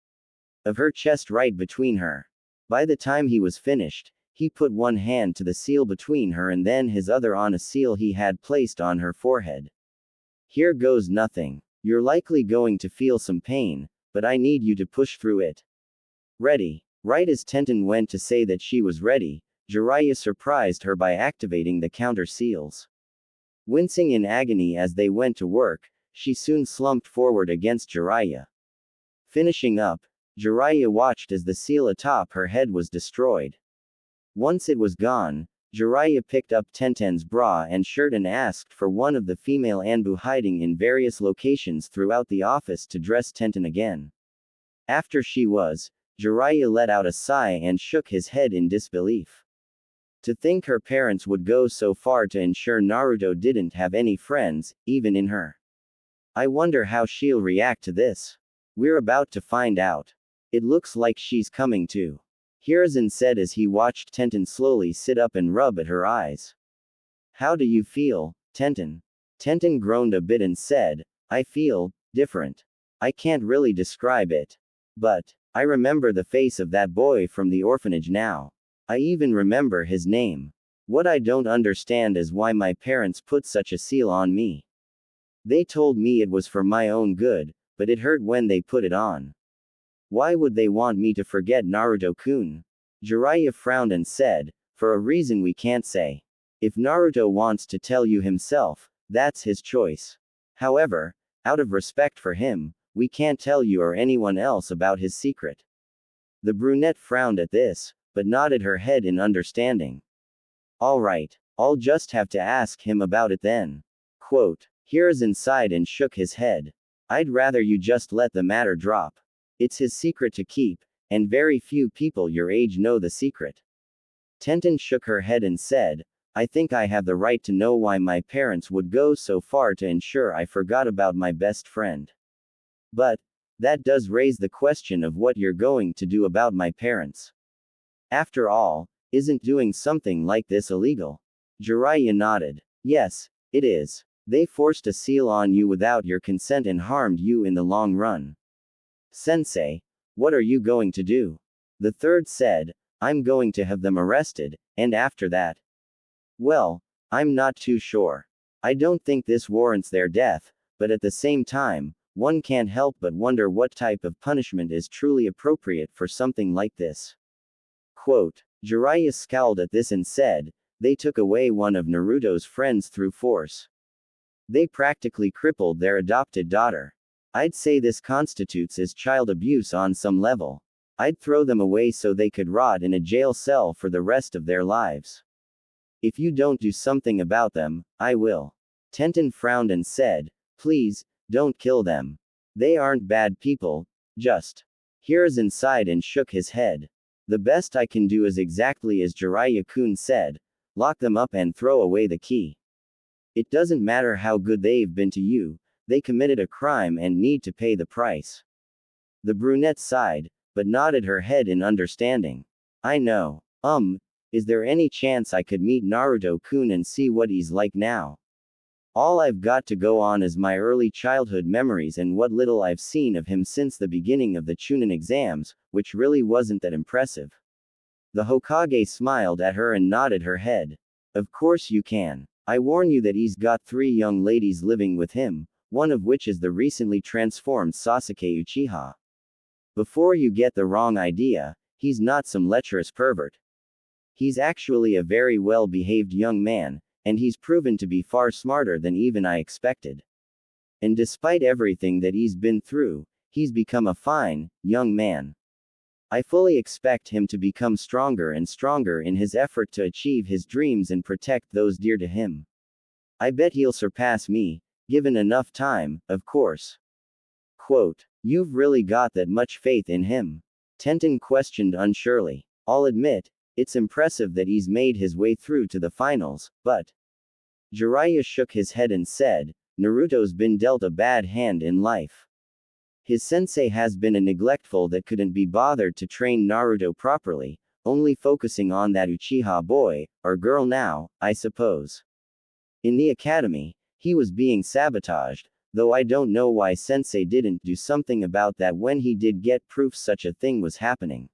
of her chest right between her. By the time he was finished, he put one hand to the seal between her and then his other on a seal he had placed on her forehead. Here goes nothing. You're likely going to feel some pain, but I need you to push through it. Ready. Right as Tenten went to say that she was ready, Jiraiya surprised her by activating the counter seals. Wincing in agony as they went to work, she soon slumped forward against Jiraiya. Finishing up, Jiraiya watched as the seal atop her head was destroyed. Once it was gone, Jiraiya picked up Tenten's bra and shirt and asked for one of the female Anbu hiding in various locations throughout the office to dress Tenten again. After she was, Jiraiya let out a sigh and shook his head in disbelief. To think her parents would go so far to ensure Naruto didn't have any friends, even in her. I wonder how she'll react to this. We're about to find out. It looks like she's coming too. Hiruzen said as he watched Tenten slowly sit up and rub at her eyes. How do you feel, Tenten? Tenten groaned a bit and said, I feel different. I can't really describe it. But I remember the face of that boy from the orphanage now. I even remember his name. What I don't understand is why my parents put such a seal on me. They told me it was for my own good, but it hurt when they put it on. Why would they want me to forget Naruto-kun? Jiraiya frowned and said, for a reason we can't say. If Naruto wants to tell you himself, that's his choice. However, out of respect for him, we can't tell you or anyone else about his secret. The brunette frowned at this, but nodded her head in understanding. Alright, I'll just have to ask him about it then. Quote. Hiruzen sighed and shook his head. I'd rather you just let the matter drop. It's his secret to keep, and very few people your age know the secret. Tenten shook her head and said, I think I have the right to know why my parents would go so far to ensure I forgot about my best friend. But that does raise the question of what you're going to do about my parents. After all, isn't doing something like this illegal? Jiraiya nodded. Yes, it is. They forced a seal on you without your consent and harmed you in the long run. Sensei, what are you going to do? The third said, I'm going to have them arrested, and after that? Well, I'm not too sure. I don't think this warrants their death, but at the same time, one can't help but wonder what type of punishment is truly appropriate for something like this. Quote. Jiraiya scowled at this and said, They took away one of Naruto's friends through force. They practically crippled their adopted daughter. I'd say this constitutes as child abuse on some level. I'd throw them away so they could rot in a jail cell for the rest of their lives. If you don't do something about them, I will. Tenten frowned and said, please, don't kill them. They aren't bad people, just. Hiruzen sighed and shook his head. The best I can do is exactly as Jiraiya-kun said, lock them up and throw away the key. It doesn't matter how good they've been to you, they committed a crime and need to pay the price. The brunette sighed, but nodded her head in understanding. I know. Is there any chance I could meet Naruto-kun and see what he's like now? All I've got to go on is my early childhood memories and what little I've seen of him since the beginning of the Chunin exams, which really wasn't that impressive. The Hokage smiled at her and nodded her head. Of course you can. I warn you that he's got 3 young ladies living with him, one of which is the recently transformed Sasuke Uchiha. Before you get the wrong idea, he's not some lecherous pervert. He's actually a very well-behaved young man, and he's proven to be far smarter than even I expected. And despite everything that he's been through, he's become a fine, young man. I fully expect him to become stronger and stronger in his effort to achieve his dreams and protect those dear to him. I bet he'll surpass me, given enough time, of course. Quote, you've really got that much faith in him? Tenten questioned unsurely. I'll admit, it's impressive that he's made his way through to the finals, but. Jiraiya shook his head and said, Naruto's been dealt a bad hand in life. His sensei has been a neglectful that couldn't be bothered to train Naruto properly, only focusing on that Uchiha boy, or girl now, I suppose. In the academy, he was being sabotaged, though I don't know why sensei didn't do something about that when he did get proof such a thing was happening.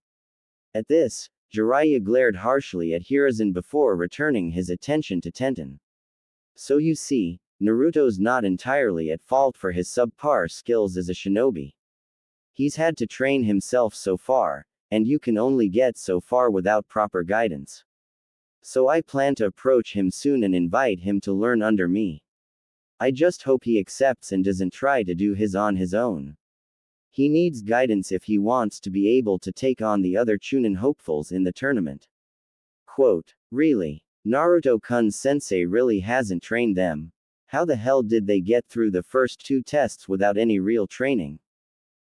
At this, Jiraiya glared harshly at Hiruzen before returning his attention to Tenten. So you see, Naruto's not entirely at fault for his subpar skills as a shinobi. He's had to train himself so far, and you can only get so far without proper guidance. So I plan to approach him soon and invite him to learn under me. I just hope he accepts and doesn't try to do his on his own. He needs guidance if he wants to be able to take on the other Chunin hopefuls in the tournament. Quote, really? Naruto-kun's sensei really hasn't trained them? How the hell did they get through the first 2 tests without any real training?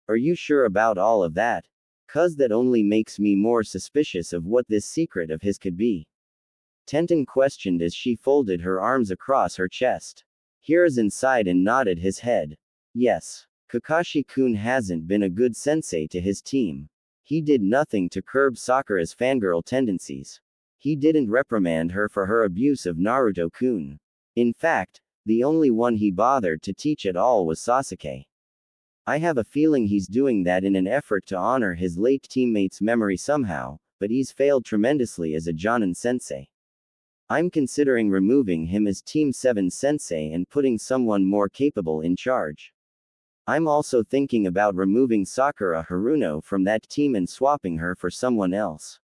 Are you sure about all of that? 'Cause that only makes me more suspicious of what this secret of his could be. Tenten questioned as she folded her arms across her chest. Hiruzen sighed and nodded his head. Yes. Kakashi-kun hasn't been a good sensei to his team. He did nothing to curb Sakura's fangirl tendencies. He didn't reprimand her for her abuse of Naruto-kun. In fact, the only one he bothered to teach at all was Sasuke. I have a feeling he's doing that in an effort to honor his late teammate's memory somehow, but he's failed tremendously as a Jonin sensei. I'm considering removing him as Team 7 sensei and putting someone more capable in charge. I'm also thinking about removing Sakura Haruno from that team and swapping her for someone else.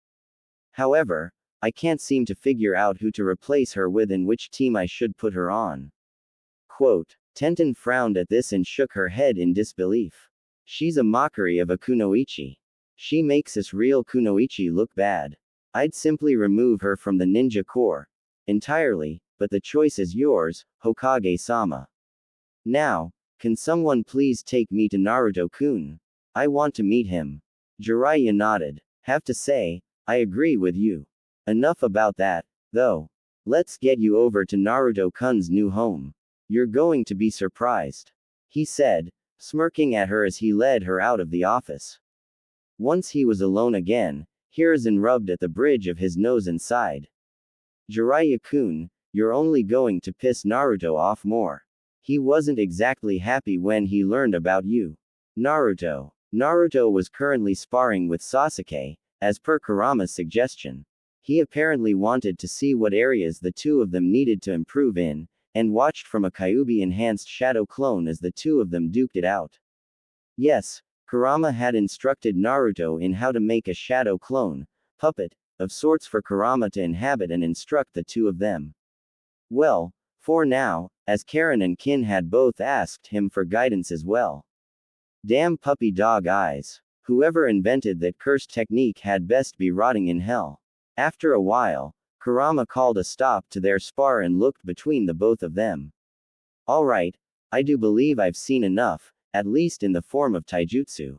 However, I can't seem to figure out who to replace her with and which team I should put her on. Quote, Tenten frowned at this and shook her head in disbelief. She's a mockery of a kunoichi. She makes us real kunoichi look bad. I'd simply remove her from the ninja corps. Entirely, but the choice is yours, Hokage-sama. Now, can someone please take me to Naruto-kun? I want to meet him. Jiraiya nodded. Have to say, I agree with you. Enough about that, though. Let's get you over to Naruto-kun's new home. You're going to be surprised. He said, smirking at her as he led her out of the office. Once he was alone again, Hiruzen rubbed at the bridge of his nose and sighed. Jiraiya-kun, you're only going to piss Naruto off more. He wasn't exactly happy when he learned about you. Naruto. Naruto was currently sparring with Sasuke, as per Kurama's suggestion. He apparently wanted to see what areas the two of them needed to improve in, and watched from a Kyuubi-enhanced shadow clone as the two of them duked it out. Yes, Kurama had instructed Naruto in how to make a shadow clone, puppet, of sorts for Kurama to inhabit and instruct the two of them. Well, for now, as Karen and Kin had both asked him for guidance as well. Damn puppy dog eyes. Whoever invented that cursed technique had best be rotting in hell. After a while, Kurama called a stop to their spar and looked between the both of them. Alright, I do believe I've seen enough, at least in the form of taijutsu.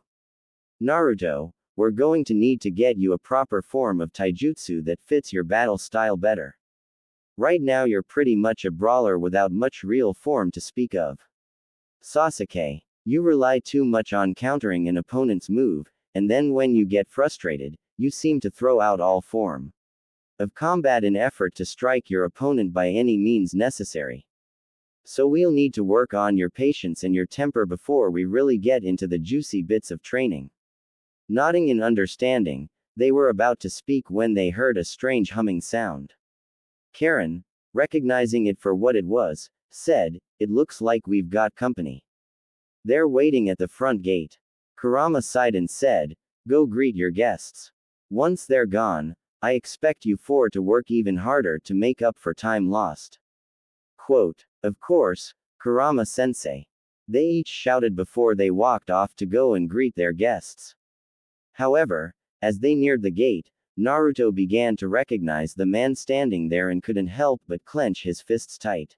Naruto, we're going to need to get you a proper form of taijutsu that fits your battle style better. Right now you're pretty much a brawler without much real form to speak of. Sasuke, you rely too much on countering an opponent's move, and then when you get frustrated, you seem to throw out all form of combat in effort to strike your opponent by any means necessary. So we'll need to work on your patience and your temper before we really get into the juicy bits of training. Nodding in understanding, they were about to speak when they heard a strange humming sound. Karen, recognizing it for what it was, said, "It looks like we've got company. They're waiting at the front gate." Kurama sighed and said, "Go greet your guests. Once they're gone, I expect you four to work even harder to make up for time lost." Quote, "Of course, Kurama-sensei." They each shouted before they walked off to go and greet their guests. However, as they neared the gate, Naruto began to recognize the man standing there and couldn't help but clench his fists tight.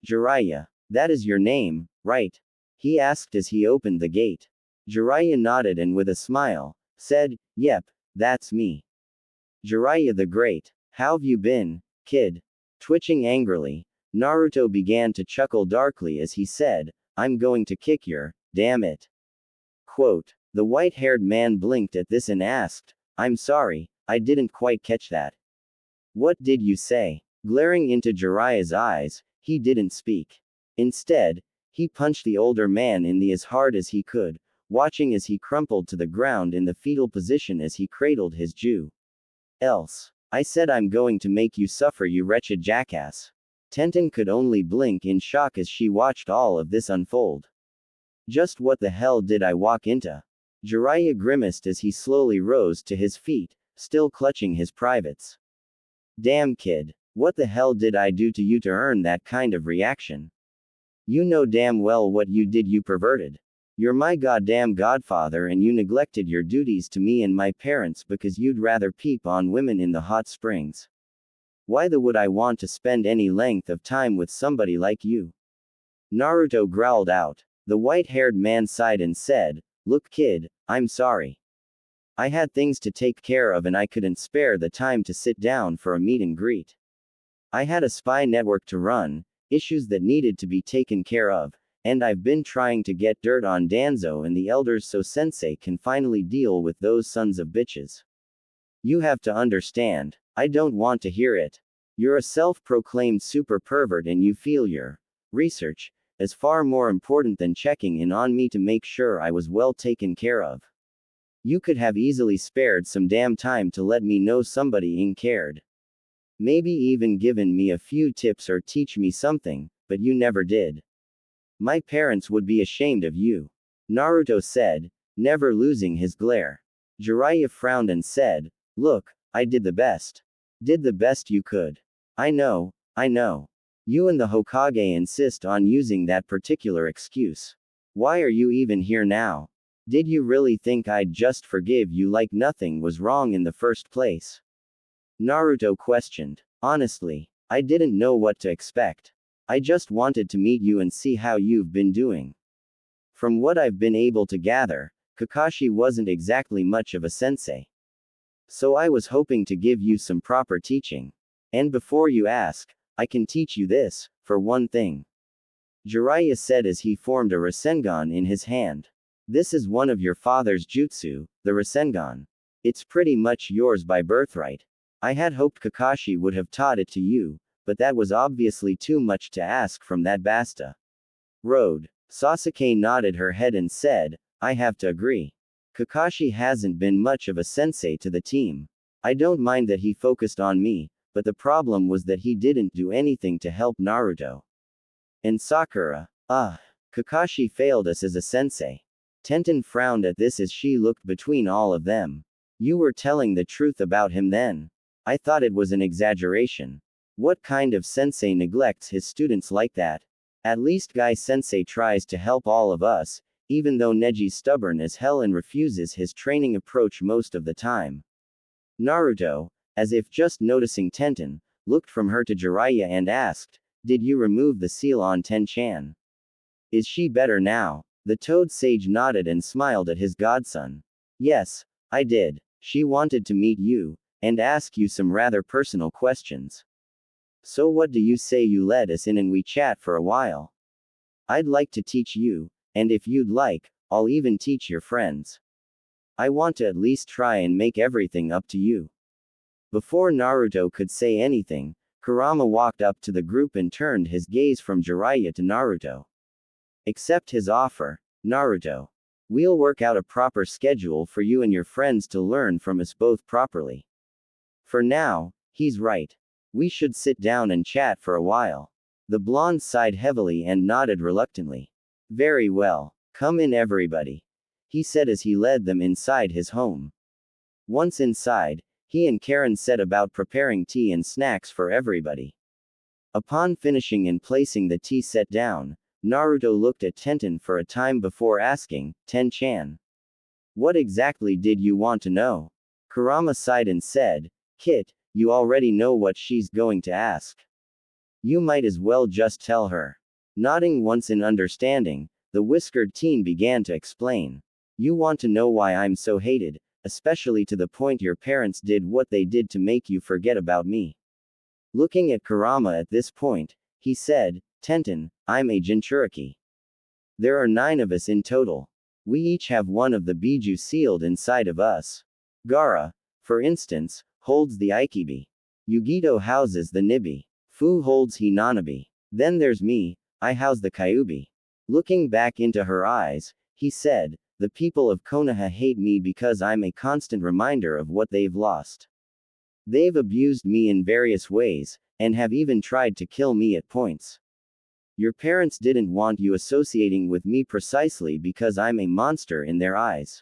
"Jiraiya, that is your name, right?" he asked as he opened the gate. Jiraiya nodded and with a smile, said, "Yep, that's me. Jiraiya the Great, how've you been, kid?" Twitching angrily, Naruto began to chuckle darkly as he said, "I'm going to kick your, damn it." Quote, the white-haired man blinked at this and asked, "I'm sorry, I didn't quite catch that. What did you say?" Glaring into Jiraiya's eyes, he didn't speak. Instead, he punched the older man in the as hard as he could, watching as he crumpled to the ground in the fetal position as he cradled his Jew. "Else. I said I'm going to make you suffer, you wretched jackass." Tenten could only blink in shock as she watched all of this unfold. "Just what the hell did I walk into?" Jiraiya grimaced as he slowly rose to his feet, still clutching his privates. "Damn kid, what the hell did I do to you to earn that kind of reaction? You know damn well what you did, you perverted. You're my goddamn godfather and you neglected your duties to me and my parents because you'd rather peep on women in the hot springs. Why the would I want to spend any length of time with somebody like you?" Naruto growled out. The white-haired man sighed and said, "Look kid, I'm sorry. I had things to take care of and I couldn't spare the time to sit down for a meet and greet. I had a spy network to run, issues that needed to be taken care of, and I've been trying to get dirt on Danzo and the elders so Sensei can finally deal with those sons of bitches. You have to understand, I don't want to hear it. You're a self-proclaimed super pervert and you feel your research is far more important than checking in on me to make sure I was well taken care of. You could have easily spared some damn time to let me know somebody cared. Maybe even given me a few tips or teach me something, but you never did. My parents would be ashamed of you." Naruto said, never losing his glare. Jiraiya frowned and said, "Look, I did the best. Did the best you could. I know. You and the Hokage insist on using that particular excuse. Why are you even here now? Did you really think I'd just forgive you like nothing was wrong in the first place?" Naruto questioned. "Honestly, I didn't know what to expect. I just wanted to meet you and see how you've been doing. From what I've been able to gather, Kakashi wasn't exactly much of a sensei. So I was hoping to give you some proper teaching. And before you ask, I can teach you this, for one thing." Jiraiya said as he formed a Rasengan in his hand. "This is one of your father's jutsu, the Rasengan. It's pretty much yours by birthright. I had hoped Kakashi would have taught it to you, but that was obviously too much to ask from that basta." Road. Sasuke nodded her head and said, "I have to agree. Kakashi hasn't been much of a sensei to the team. I don't mind that he focused on me, but the problem was that he didn't do anything to help Naruto. And Sakura. Kakashi failed us as a sensei." Tenten frowned at this as she looked between all of them. You were telling the truth about him then. I thought it was an exaggeration. What kind of sensei neglects his students like that? At least Guy sensei tries to help all of us, even though Neji's stubborn as hell and refuses his training approach most of the time. Naruto, as if just noticing Tenten, looked from her to Jiraiya and asked, "Did you remove the seal on Ten-chan? Is she better now?" The Toad Sage nodded and smiled at his godson. "Yes, I did. She wanted to meet you, and ask you some rather personal questions. So what do you say you let us in and we chat for a while? I'd like to teach you, and if you'd like, I'll even teach your friends. I want to at least try and make everything up to you." Before Naruto could say anything, Kurama walked up to the group and turned his gaze from Jiraiya to Naruto. "Accept his offer, Naruto. We'll work out a proper schedule for you and your friends to learn from us both properly. For now, he's right. We should sit down and chat for a while." The blonde sighed heavily and nodded reluctantly. "Very well. Come in everybody," he said as he led them inside his home. Once inside, he and Karen set about preparing tea and snacks for everybody. Upon finishing and placing the tea set down, Naruto looked at Tenten for a time before asking, "Ten-chan, what exactly did you want to know?" Kurama sighed and said, "Kit, you already know what she's going to ask. You might as well just tell her." Nodding once in understanding, the whiskered teen began to explain. "You want to know why I'm so hated, especially to the point your parents did what they did to make you forget about me." Looking at Kurama at this point, he said, "Tenten, I'm a Jinchuriki. There are 9 of us in total. We each have one of the Biju sealed inside of us. Gaara, for instance, holds the Ikibi. Yugito houses the Nibi. Fu holds Hinanabi. Then there's me, I house the Kyubi." Looking back into her eyes, he said, "The people of Konoha hate me because I'm a constant reminder of what they've lost. They've abused me in various ways, and have even tried to kill me at points. Your parents didn't want you associating with me precisely because I'm a monster in their eyes.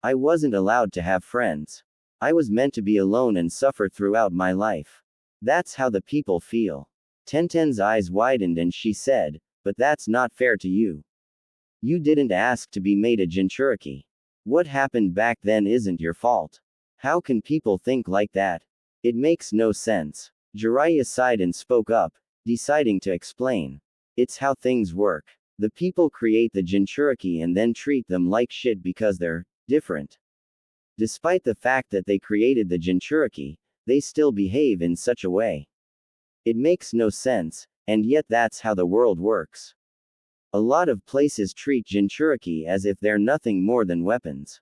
I wasn't allowed to have friends. I was meant to be alone and suffer throughout my life. That's how the people feel." Tenten's eyes widened and she said, "But that's not fair to you. You didn't ask to be made a Jinchuriki. What happened back then isn't your fault. How can people think like that? It makes no sense." Jiraiya sighed and spoke up, deciding to explain. "It's how things work. The people create the Jinchuriki and then treat them like shit because they're different. Despite the fact that they created the Jinchuriki, they still behave in such a way. It makes no sense, and yet that's how the world works. A lot of places treat Jinchuriki as if they're nothing more than weapons.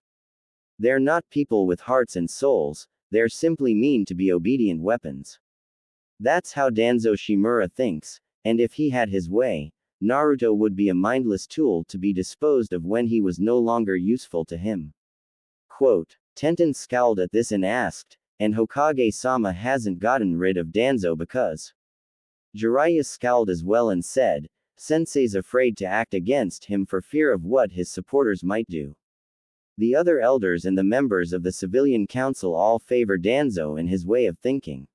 They're not people with hearts and souls, they're simply mean to be obedient weapons. That's how Danzo Shimura thinks, and if he had his way, Naruto would be a mindless tool to be disposed of when he was no longer useful to him." Quote. Tenten scowled at this and asked, "And Hokage-sama hasn't gotten rid of Danzo because?" Jiraiya scowled as well and said, "Sensei's afraid to act against him for fear of what his supporters might do. The other elders and the members of the civilian council all favor Danzo and his way of thinking.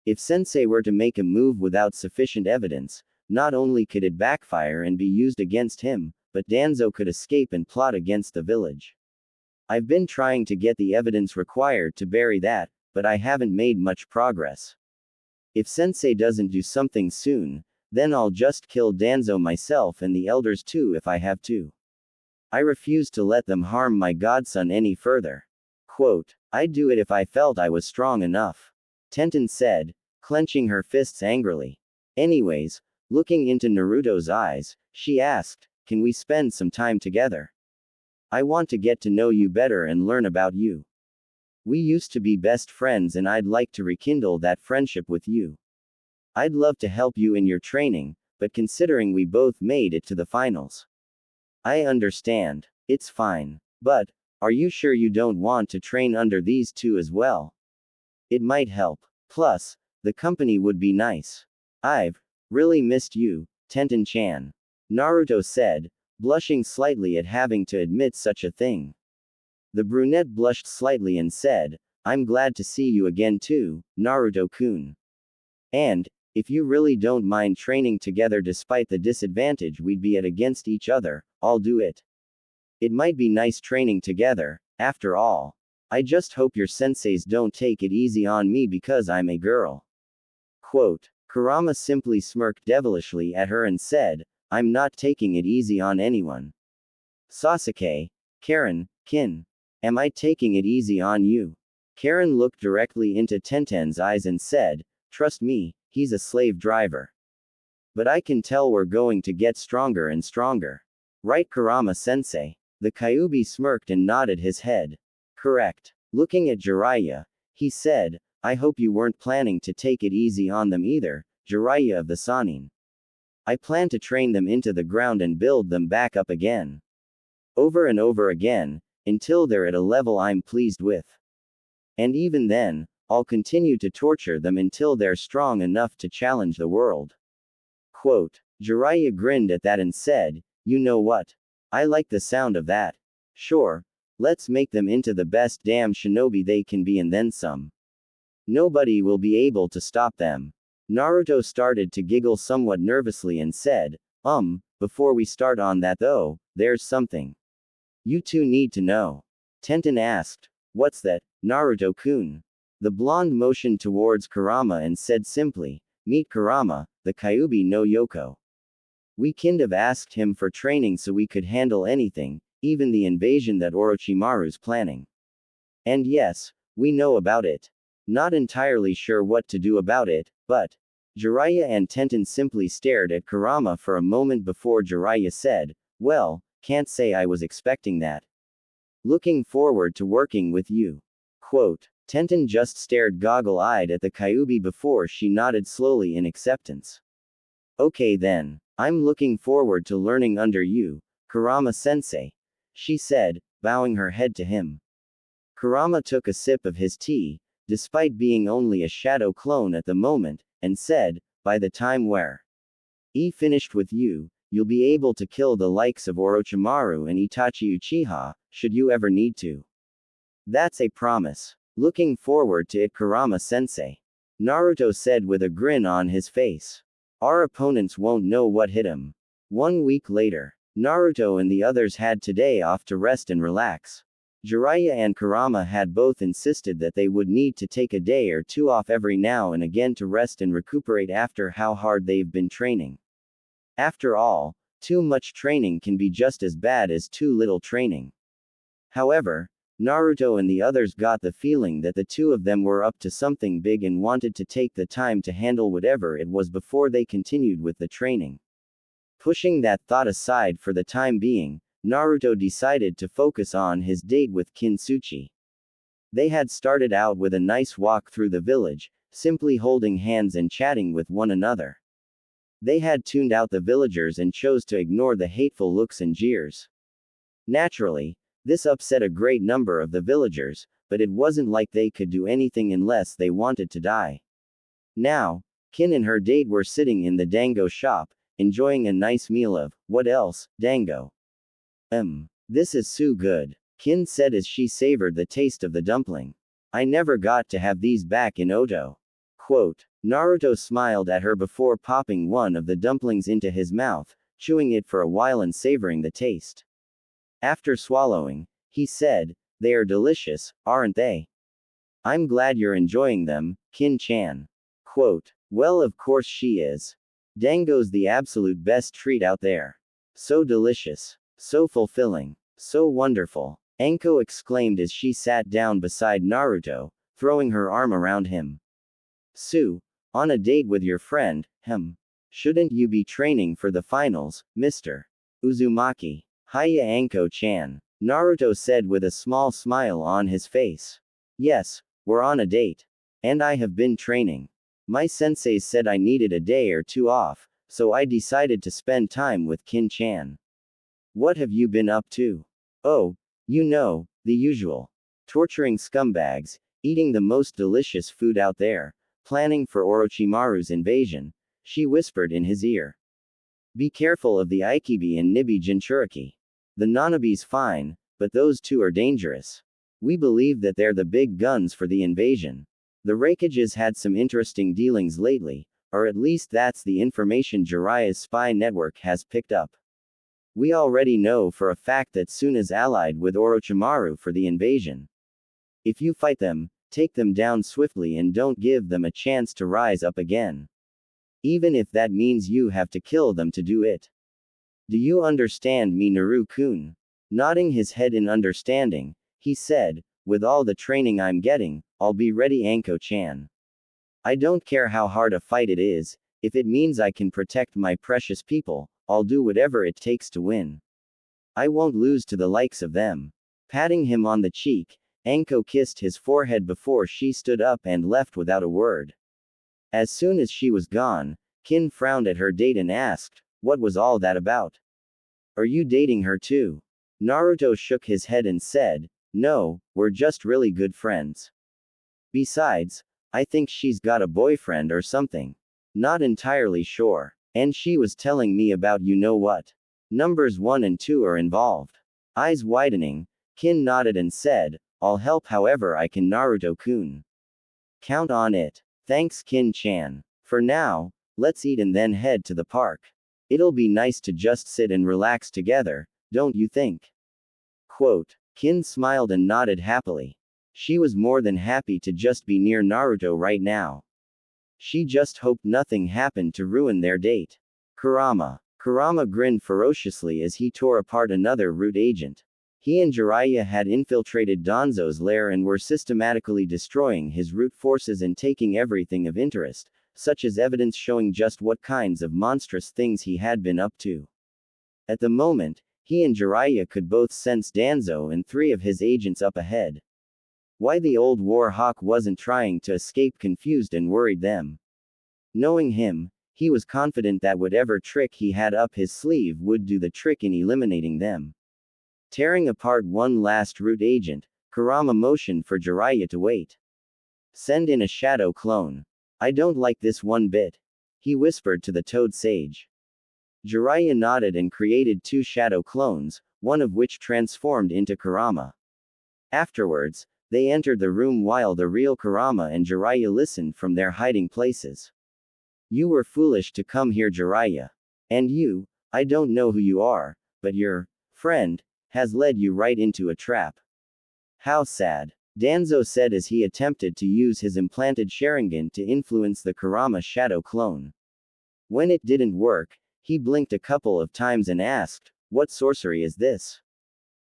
If Sensei were to make a move without sufficient evidence, not only could it backfire and be used against him, but Danzo could escape and plot against the village. I've been trying to get the evidence required to bury that, but I haven't made much progress. If Sensei doesn't do something soon, then I'll just kill Danzo myself and the elders too if I have to. I refuse to let them harm my godson any further." Quote. "I'd do it if I felt I was strong enough," Tenten said, clenching her fists angrily. Anyways, looking into Naruto's eyes, she asked, "Can we spend some time together? I want to get to know you better and learn about you. We used to be best friends and I'd like to rekindle that friendship with you. I'd love to help you in your training, but considering we both made it to the finals. I understand. It's fine. But, are you sure you don't want to train under these two as well? It might help. Plus, the company would be nice. I've really missed you, Tenten-chan," Naruto said, blushing slightly at having to admit such a thing. The brunette blushed slightly and said, I'm glad to see you again too, Naruto-kun. And, if you really don't mind training together despite the disadvantage we'd be at against each other, I'll do it. It might be nice training together, after all. I just hope your senseis don't take it easy on me because I'm a girl. Quote. Kurama simply smirked devilishly at her and said, I'm not taking it easy on anyone. Sasuke, Karen, Kin. Am I taking it easy on you? Karen looked directly into Tenten's eyes and said, trust me, he's a slave driver. But I can tell we're going to get stronger and stronger. Right, Kurama-sensei? The Kyuubi smirked and nodded his head. Correct. Looking at Jiraiya, he said, I hope you weren't planning to take it easy on them either, Jiraiya of the Sannin. I plan to train them into the ground and build them back up again. Over and over again, until they're at a level I'm pleased with. And even then, I'll continue to torture them until they're strong enough to challenge the world. Quote. Jiraiya grinned at that and said, you know what? I like the sound of that. Sure, let's make them into the best damn shinobi they can be and then some. Nobody will be able to stop them. Naruto started to giggle somewhat nervously and said, before we start on that though, there's something you two need to know. Tenten asked, what's that, Naruto-kun? The blonde motioned towards Kurama and said simply, meet Kurama, the Kyuubi no Yoko. We kind of asked him for training so we could handle anything, even the invasion that Orochimaru's planning. And yes, we know about it. Not entirely sure what to do about it, but. Jiraiya and Tenten simply stared at Kurama for a moment before Jiraiya said, well, can't say I was expecting that. Looking forward to working with you. Quote. Tenten just stared goggle-eyed at the Kyuubi before she nodded slowly in acceptance. Okay then, I'm looking forward to learning under you, Kurama-sensei, she said, bowing her head to him. Kurama took a sip of his tea, despite being only a shadow clone at the moment, and said, by the time we're finished with you, you'll be able to kill the likes of Orochimaru and Itachi Uchiha, should you ever need to. That's a promise. Looking forward to it, Kurama-sensei. Naruto said with a grin on his face. Our opponents won't know what hit him. 1 week later, Naruto and the others had today off to rest and relax. Jiraiya and Kurama had both insisted that they would need to take a day or two off every now and again to rest and recuperate after how hard they've been training. After all, too much training can be just as bad as too little training. However, Naruto and the others got the feeling that the two of them were up to something big and wanted to take the time to handle whatever it was before they continued with the training. Pushing that thought aside for the time being, Naruto decided to focus on his date with Kintsuchi. They had started out with a nice walk through the village, simply holding hands and chatting with one another. They had tuned out the villagers and chose to ignore the hateful looks and jeers. Naturally, this upset a great number of the villagers, but it wasn't like they could do anything unless they wanted to die. Now, Kin and her date were sitting in the dango shop, enjoying a nice meal of, what else, dango. This is so good, Kin said as she savored the taste of the dumpling. I never got to have these back in Oto. Quote. Naruto smiled at her before popping one of the dumplings into his mouth, chewing it for a while and savoring the taste. After swallowing, he said, they are delicious, aren't they? I'm glad you're enjoying them, Kin-chan. Quote. Well, of course she is. Dango's the absolute best treat out there. So delicious. So fulfilling. So wonderful. Anko exclaimed as she sat down beside Naruto, throwing her arm around him. Sue, on a date with your friend, shouldn't you be training for the finals, Mr. Uzumaki? Hiya Anko-chan. Naruto said with a small smile on his face. Yes, we're on a date. And I have been training. My sensei said I needed a day or two off, so I decided to spend time with Kin-chan. What have you been up to? Oh, you know, the usual. Torturing scumbags, eating the most delicious food out there, planning for Orochimaru's invasion, she whispered in his ear. Be careful of the Aikibi and Nibi Jinchuriki. The Nanabi's fine, but those two are dangerous. We believe that they're the big guns for the invasion. The Raikages had some interesting dealings lately, or at least that's the information Jiraiya's spy network has picked up. We already know for a fact that Sun is allied with Orochimaru for the invasion. If you fight them, take them down swiftly and don't give them a chance to rise up again. Even if that means you have to kill them to do it. Do you understand me, Naru-kun? Nodding his head in understanding, he said, with all the training I'm getting, I'll be ready, Anko-chan. I don't care how hard a fight it is, if it means I can protect my precious people, I'll do whatever it takes to win. I won't lose to the likes of them. Patting him on the cheek, Anko kissed his forehead before she stood up and left without a word. As soon as she was gone, Kin frowned at her date and asked, what was all that about? Are you dating her too? Naruto shook his head and said, no, we're just really good friends. Besides, I think she's got a boyfriend or something. Not entirely sure. And she was telling me about you know what. Numbers 1 and 2 are involved. Eyes widening, Kin nodded and said, I'll help however I can, Naruto-kun. Count on it. Thanks, Kin-chan. For now, let's eat and then head to the park. It'll be nice to just sit and relax together, don't you think? Quote. Kin smiled and nodded happily. She was more than happy to just be near Naruto right now. She just hoped nothing happened to ruin their date. Kurama grinned ferociously as he tore apart another root agent. He and Jiraiya had infiltrated Danzo's lair and were systematically destroying his root forces and taking everything of interest, such as evidence showing just what kinds of monstrous things he had been up to. At the moment, he and Jiraiya could both sense Danzo and 3 of his agents up ahead. Why the old war hawk wasn't trying to escape confused and worried them. Knowing him, he was confident that whatever trick he had up his sleeve would do the trick in eliminating them. Tearing apart one last root agent, Kurama motioned for Jiraiya to wait. Send in a shadow clone. I don't like this one bit. He whispered to the Toad Sage. Jiraiya nodded and created 2 shadow clones, one of which transformed into Kurama. Afterwards, they entered the room while the real Kurama and Jiraiya listened from their hiding places. You were foolish to come here, Jiraiya. And you, I don't know who you are, but your friend has led you right into a trap. How sad. Danzo said as he attempted to use his implanted Sharingan to influence the Kurama shadow clone. When it didn't work, he blinked a couple of times and asked, what sorcery is this?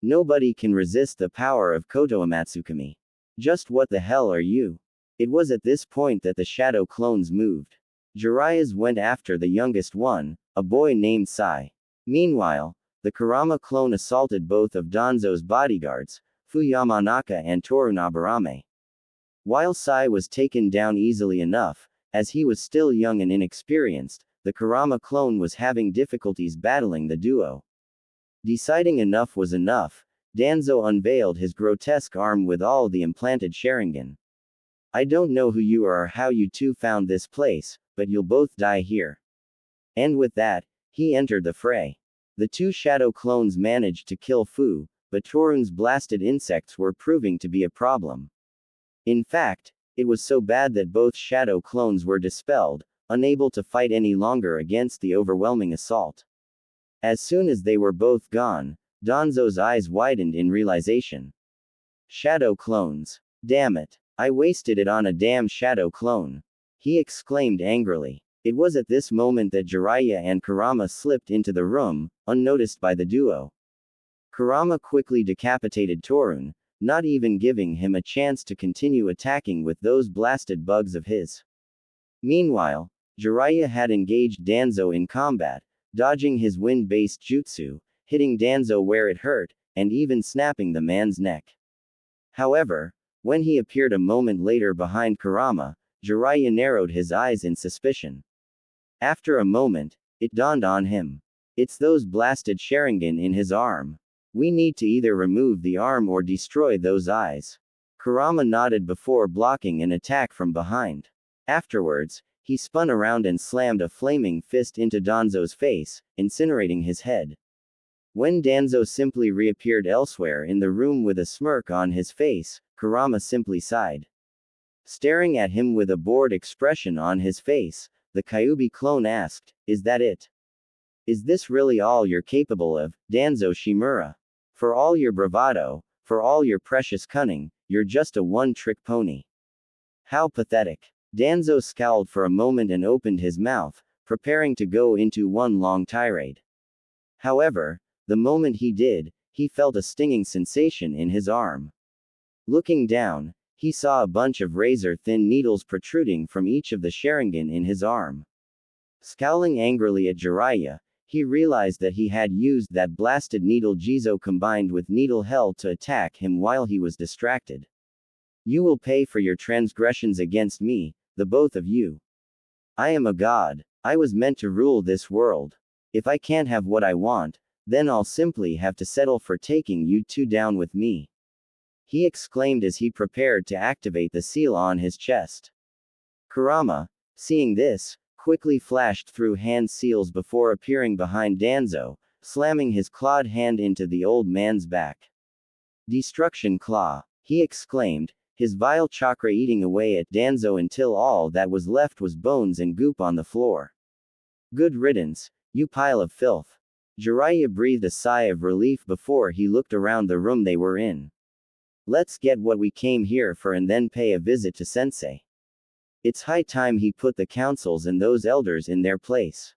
Nobody can resist the power of Koto Amatsukami. Just what the hell are you? It was at this point that the shadow clones moved. Jiraiya's went after the youngest one, a boy named Sai. Meanwhile, the Kurama clone assaulted both of Danzo's bodyguards, Fuyamanaka and Torunabarame. While Sai was taken down easily enough, as he was still young and inexperienced, the Kurama clone was having difficulties battling the duo. Deciding enough was enough, Danzo unveiled his grotesque arm with all the implanted Sharingan. I don't know who you are or how you two found this place, but you'll both die here. And with that, he entered the fray. The 2 shadow clones managed to kill Fu, but Torun's blasted insects were proving to be a problem. In fact, it was so bad that both shadow clones were dispelled, unable to fight any longer against the overwhelming assault. As soon as they were both gone, Danzo's eyes widened in realization. Shadow clones. Damn it. I wasted it on a damn shadow clone. He exclaimed angrily. It was at this moment that Jiraiya and Kurama slipped into the room, unnoticed by the duo. Kurama quickly decapitated Torun, not even giving him a chance to continue attacking with those blasted bugs of his. Meanwhile, Jiraiya had engaged Danzo in combat, dodging his wind-based jutsu, hitting Danzo where it hurt, and even snapping the man's neck. However, when he appeared a moment later behind Kurama, Jiraiya narrowed his eyes in suspicion. After a moment, it dawned on him. It's those blasted Sharingan in his arm. We need to either remove the arm or destroy those eyes. Kurama nodded before blocking an attack from behind. Afterwards, he spun around and slammed a flaming fist into Danzo's face, incinerating his head. When Danzo simply reappeared elsewhere in the room with a smirk on his face, Kurama simply sighed. Staring at him with a bored expression on his face, the Kyuubi clone asked, "Is that it? Is this really all you're capable of, Danzo Shimura? For all your bravado, for all your precious cunning, you're just a one-trick pony. How pathetic." Danzo scowled for a moment and opened his mouth, preparing to go into one long tirade. However, the moment he did, he felt a stinging sensation in his arm. Looking down, he saw a bunch of razor-thin needles protruding from each of the Sharingan in his arm. Scowling angrily at Jiraiya, he realized that he had used that blasted needle Jizo combined with needle hell to attack him while he was distracted. "You will pay for your transgressions against me, the both of you. I am a god. I was meant to rule this world. If I can't have what I want, then I'll simply have to settle for taking you two down with me," he exclaimed as he prepared to activate the seal on his chest. Kurama, seeing this, quickly flashed through hand seals before appearing behind Danzo, slamming his clawed hand into the old man's back. "Destruction Claw," he exclaimed, his vile chakra eating away at Danzo until all that was left was bones and goop on the floor. "Good riddance, you pile of filth." Jiraiya breathed a sigh of relief before he looked around the room they were in. "Let's get what we came here for and then pay a visit to Sensei. It's high time he put the councils and those elders in their place.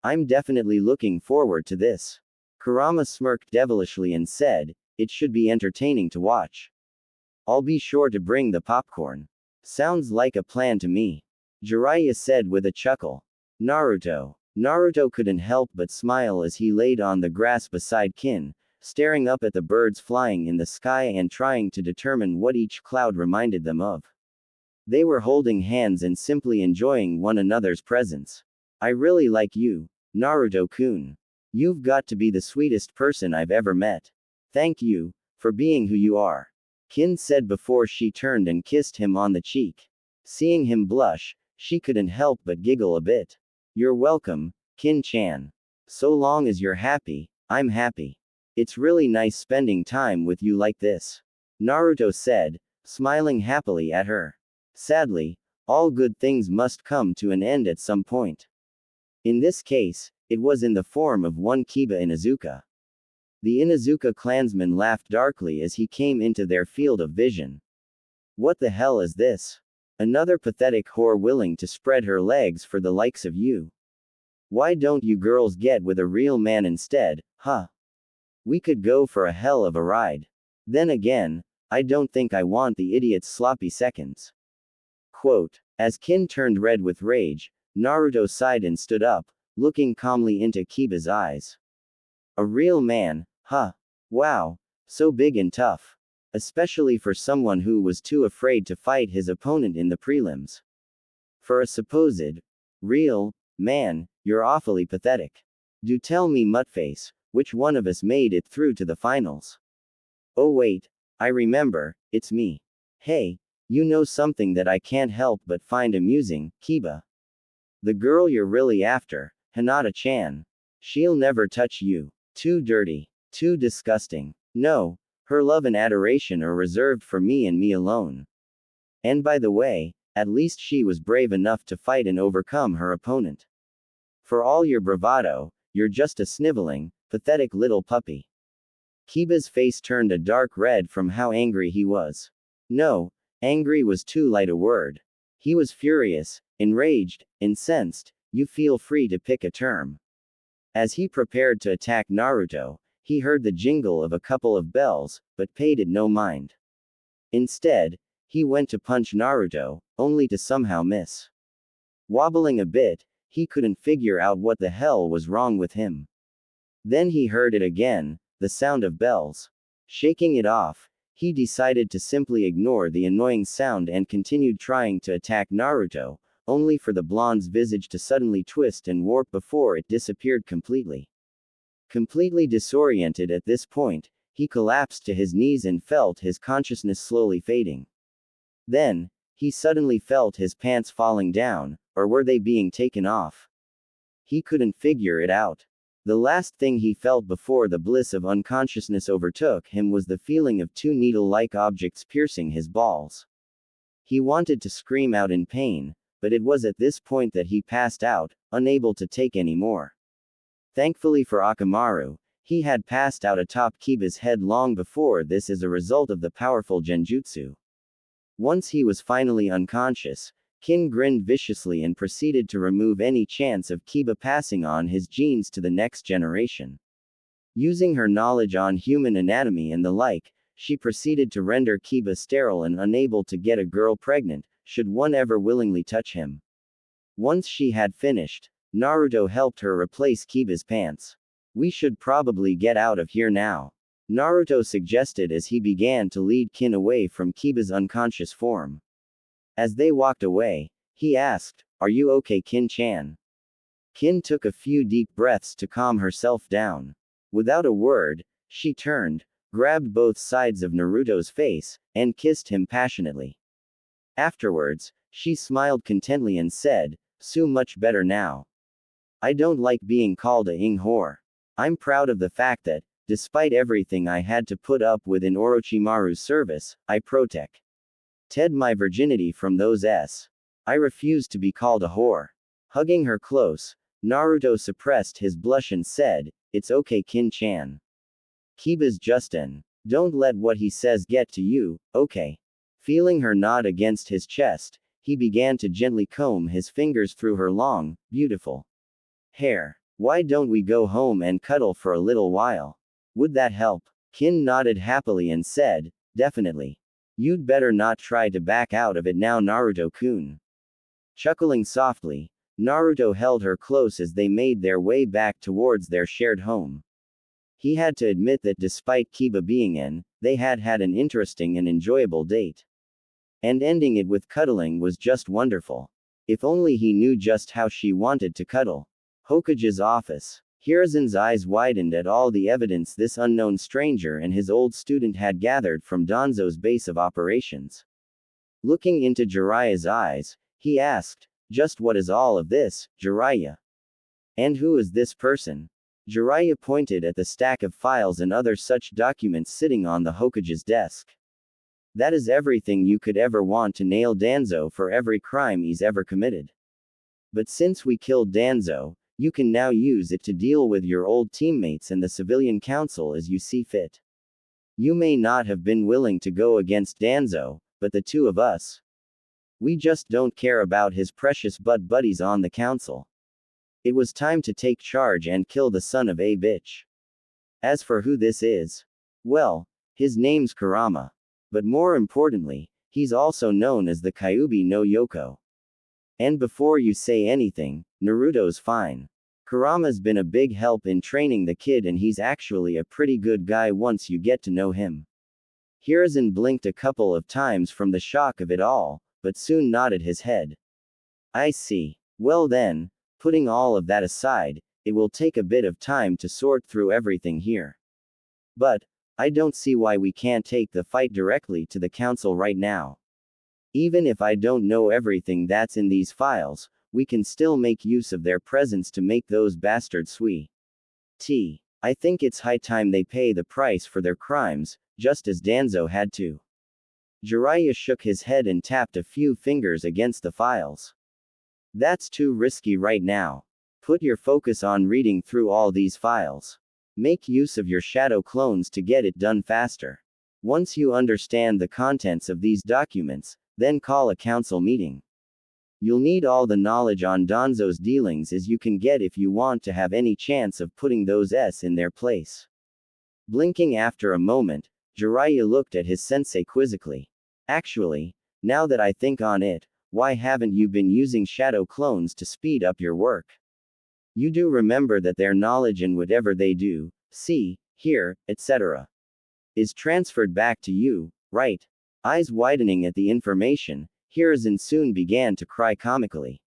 I'm definitely looking forward to this." Kurama smirked devilishly and said, "It should be entertaining to watch. I'll be sure to bring the popcorn." "Sounds like a plan to me," Jiraiya said with a chuckle. Naruto couldn't help but smile as he laid on the grass beside Kin, staring up at the birds flying in the sky and trying to determine what each cloud reminded them of. They were holding hands and simply enjoying one another's presence. "I really like you, Naruto-kun. You've got to be the sweetest person I've ever met. Thank you, for being who you are," Kin said before she turned and kissed him on the cheek. Seeing him blush, she couldn't help but giggle a bit. "You're welcome, Kin-chan. So long as you're happy, I'm happy. It's really nice spending time with you like this," Naruto said, smiling happily at her. Sadly, all good things must come to an end at some point. In this case, it was in the form of one Kiba Inuzuka. The Inuzuka clansman laughed darkly as he came into their field of vision. "What the hell is this? Another pathetic whore willing to spread her legs for the likes of you. Why don't you girls get with a real man instead, huh? We could go for a hell of a ride. Then again, I don't think I want the idiot's sloppy seconds." Quote. As Kin turned red with rage, Naruto sighed and stood up, looking calmly into Kiba's eyes. "A real man, huh? Wow, so big and tough. Especially for someone who was too afraid to fight his opponent in the prelims. For a supposed real man, you're awfully pathetic. Do tell me, Mudface, which one of us made it through to the finals?" "Oh wait, I remember, it's me. Hey, you know something that I can't help but find amusing, Kiba? The girl you're really after, Hinata-chan. She'll never touch you. Too dirty. Too disgusting. No, her love and adoration are reserved for me and me alone. And by the way, at least she was brave enough to fight and overcome her opponent. For all your bravado, you're just a sniveling, pathetic little puppy." Kiba's face turned a dark red from how angry he was. No, angry was too light a word. He was furious, enraged, incensed, you feel free to pick a term. As he prepared to attack Naruto, he heard the jingle of a couple of bells, but paid it no mind. Instead, he went to punch Naruto, only to somehow miss. Wobbling a bit, he couldn't figure out what the hell was wrong with him. Then he heard it again, the sound of bells. Shaking it off, he decided to simply ignore the annoying sound and continued trying to attack Naruto, only for the blonde's visage to suddenly twist and warp before it disappeared completely. Completely disoriented at this point, he collapsed to his knees and felt his consciousness slowly fading. Then, he suddenly felt his pants falling down, or were they being taken off? He couldn't figure it out. The last thing he felt before the bliss of unconsciousness overtook him was the feeling of two needle-like objects piercing his balls. He wanted to scream out in pain, but it was at this point that he passed out, unable to take any more. Thankfully for Akamaru, he had passed out atop Kiba's head long before this as a result of the powerful genjutsu. Once he was finally unconscious, Kin grinned viciously and proceeded to remove any chance of Kiba passing on his genes to the next generation. Using her knowledge on human anatomy and the like, she proceeded to render Kiba sterile and unable to get a girl pregnant, should one ever willingly touch him. Once she had finished, Naruto helped her replace Kiba's pants. "We should probably get out of here now," Naruto suggested as he began to lead Kin away from Kiba's unconscious form. As they walked away, he asked, "Are you okay, Kin-chan?" Kin took a few deep breaths to calm herself down. Without a word, she turned, grabbed both sides of Naruto's face, and kissed him passionately. Afterwards, she smiled contentedly and said, "So much better now. I don't like being called a ing-whore. I'm proud of the fact that, despite everything I had to put up with in Orochimaru's service, I protected my virginity from those s. I refuse to be called a whore." Hugging her close, Naruto suppressed his blush and said, "It's okay, Kin-chan. Kiba's just an. Don't let what he says get to you, okay?" Feeling her nod against his chest, he began to gently comb his fingers through her long, beautiful hair. "Why don't we go home and cuddle for a little while? Would that help?" Kin nodded happily and said, "Definitely. You'd better not try to back out of it now, Naruto-kun." Chuckling softly, Naruto held her close as they made their way back towards their shared home. He had to admit that despite Kiba being in, they had had an interesting and enjoyable date. And ending it with cuddling was just wonderful. If only he knew just how she wanted to cuddle. Hokage's office. Hiruzen's eyes widened at all the evidence this unknown stranger and his old student had gathered from Danzo's base of operations. Looking into Jiraiya's eyes, he asked, "Just what is all of this, Jiraiya? And who is this person?" Jiraiya pointed at the stack of files and other such documents sitting on the Hokage's desk. "That is everything you could ever want to nail Danzo for every crime he's ever committed. But since we killed Danzo, you can now use it to deal with your old teammates and the civilian council as you see fit. You may not have been willing to go against Danzo, but the two of us, we just don't care about his precious buddies on the council. It was time to take charge and kill the son of a bitch. As for who this is, well, his name's Kurama. But more importantly, he's also known as the Kyuubi no Yoko. And before you say anything, Naruto's fine. Kurama's been a big help in training the kid and he's actually a pretty good guy once you get to know him." Hiruzen blinked a couple of times from the shock of it all, but soon nodded his head. "I see. Well then, putting all of that aside, it will take a bit of time to sort through everything here. But, I don't see why we can't take the fight directly to the council right now. Even if I don't know everything that's in these files, we can still make use of their presence to make those bastards sweet. I think it's high time they pay the price for their crimes, just as Danzo had to." Jiraiya shook his head and tapped a few fingers against the files. "That's too risky right now. Put your focus on reading through all these files. Make use of your shadow clones to get it done faster. Once you understand the contents of these documents, then call a council meeting. You'll need all the knowledge on Danzo's dealings as you can get if you want to have any chance of putting those S in their place." Blinking after a moment, Jiraiya looked at his sensei quizzically. "Actually, now that I think on it, why haven't you been using shadow clones to speed up your work? You do remember that their knowledge and whatever they do, see, hear, etc. is transferred back to you, right?" Eyes widening at the information, Hiruzen soon began to cry comically.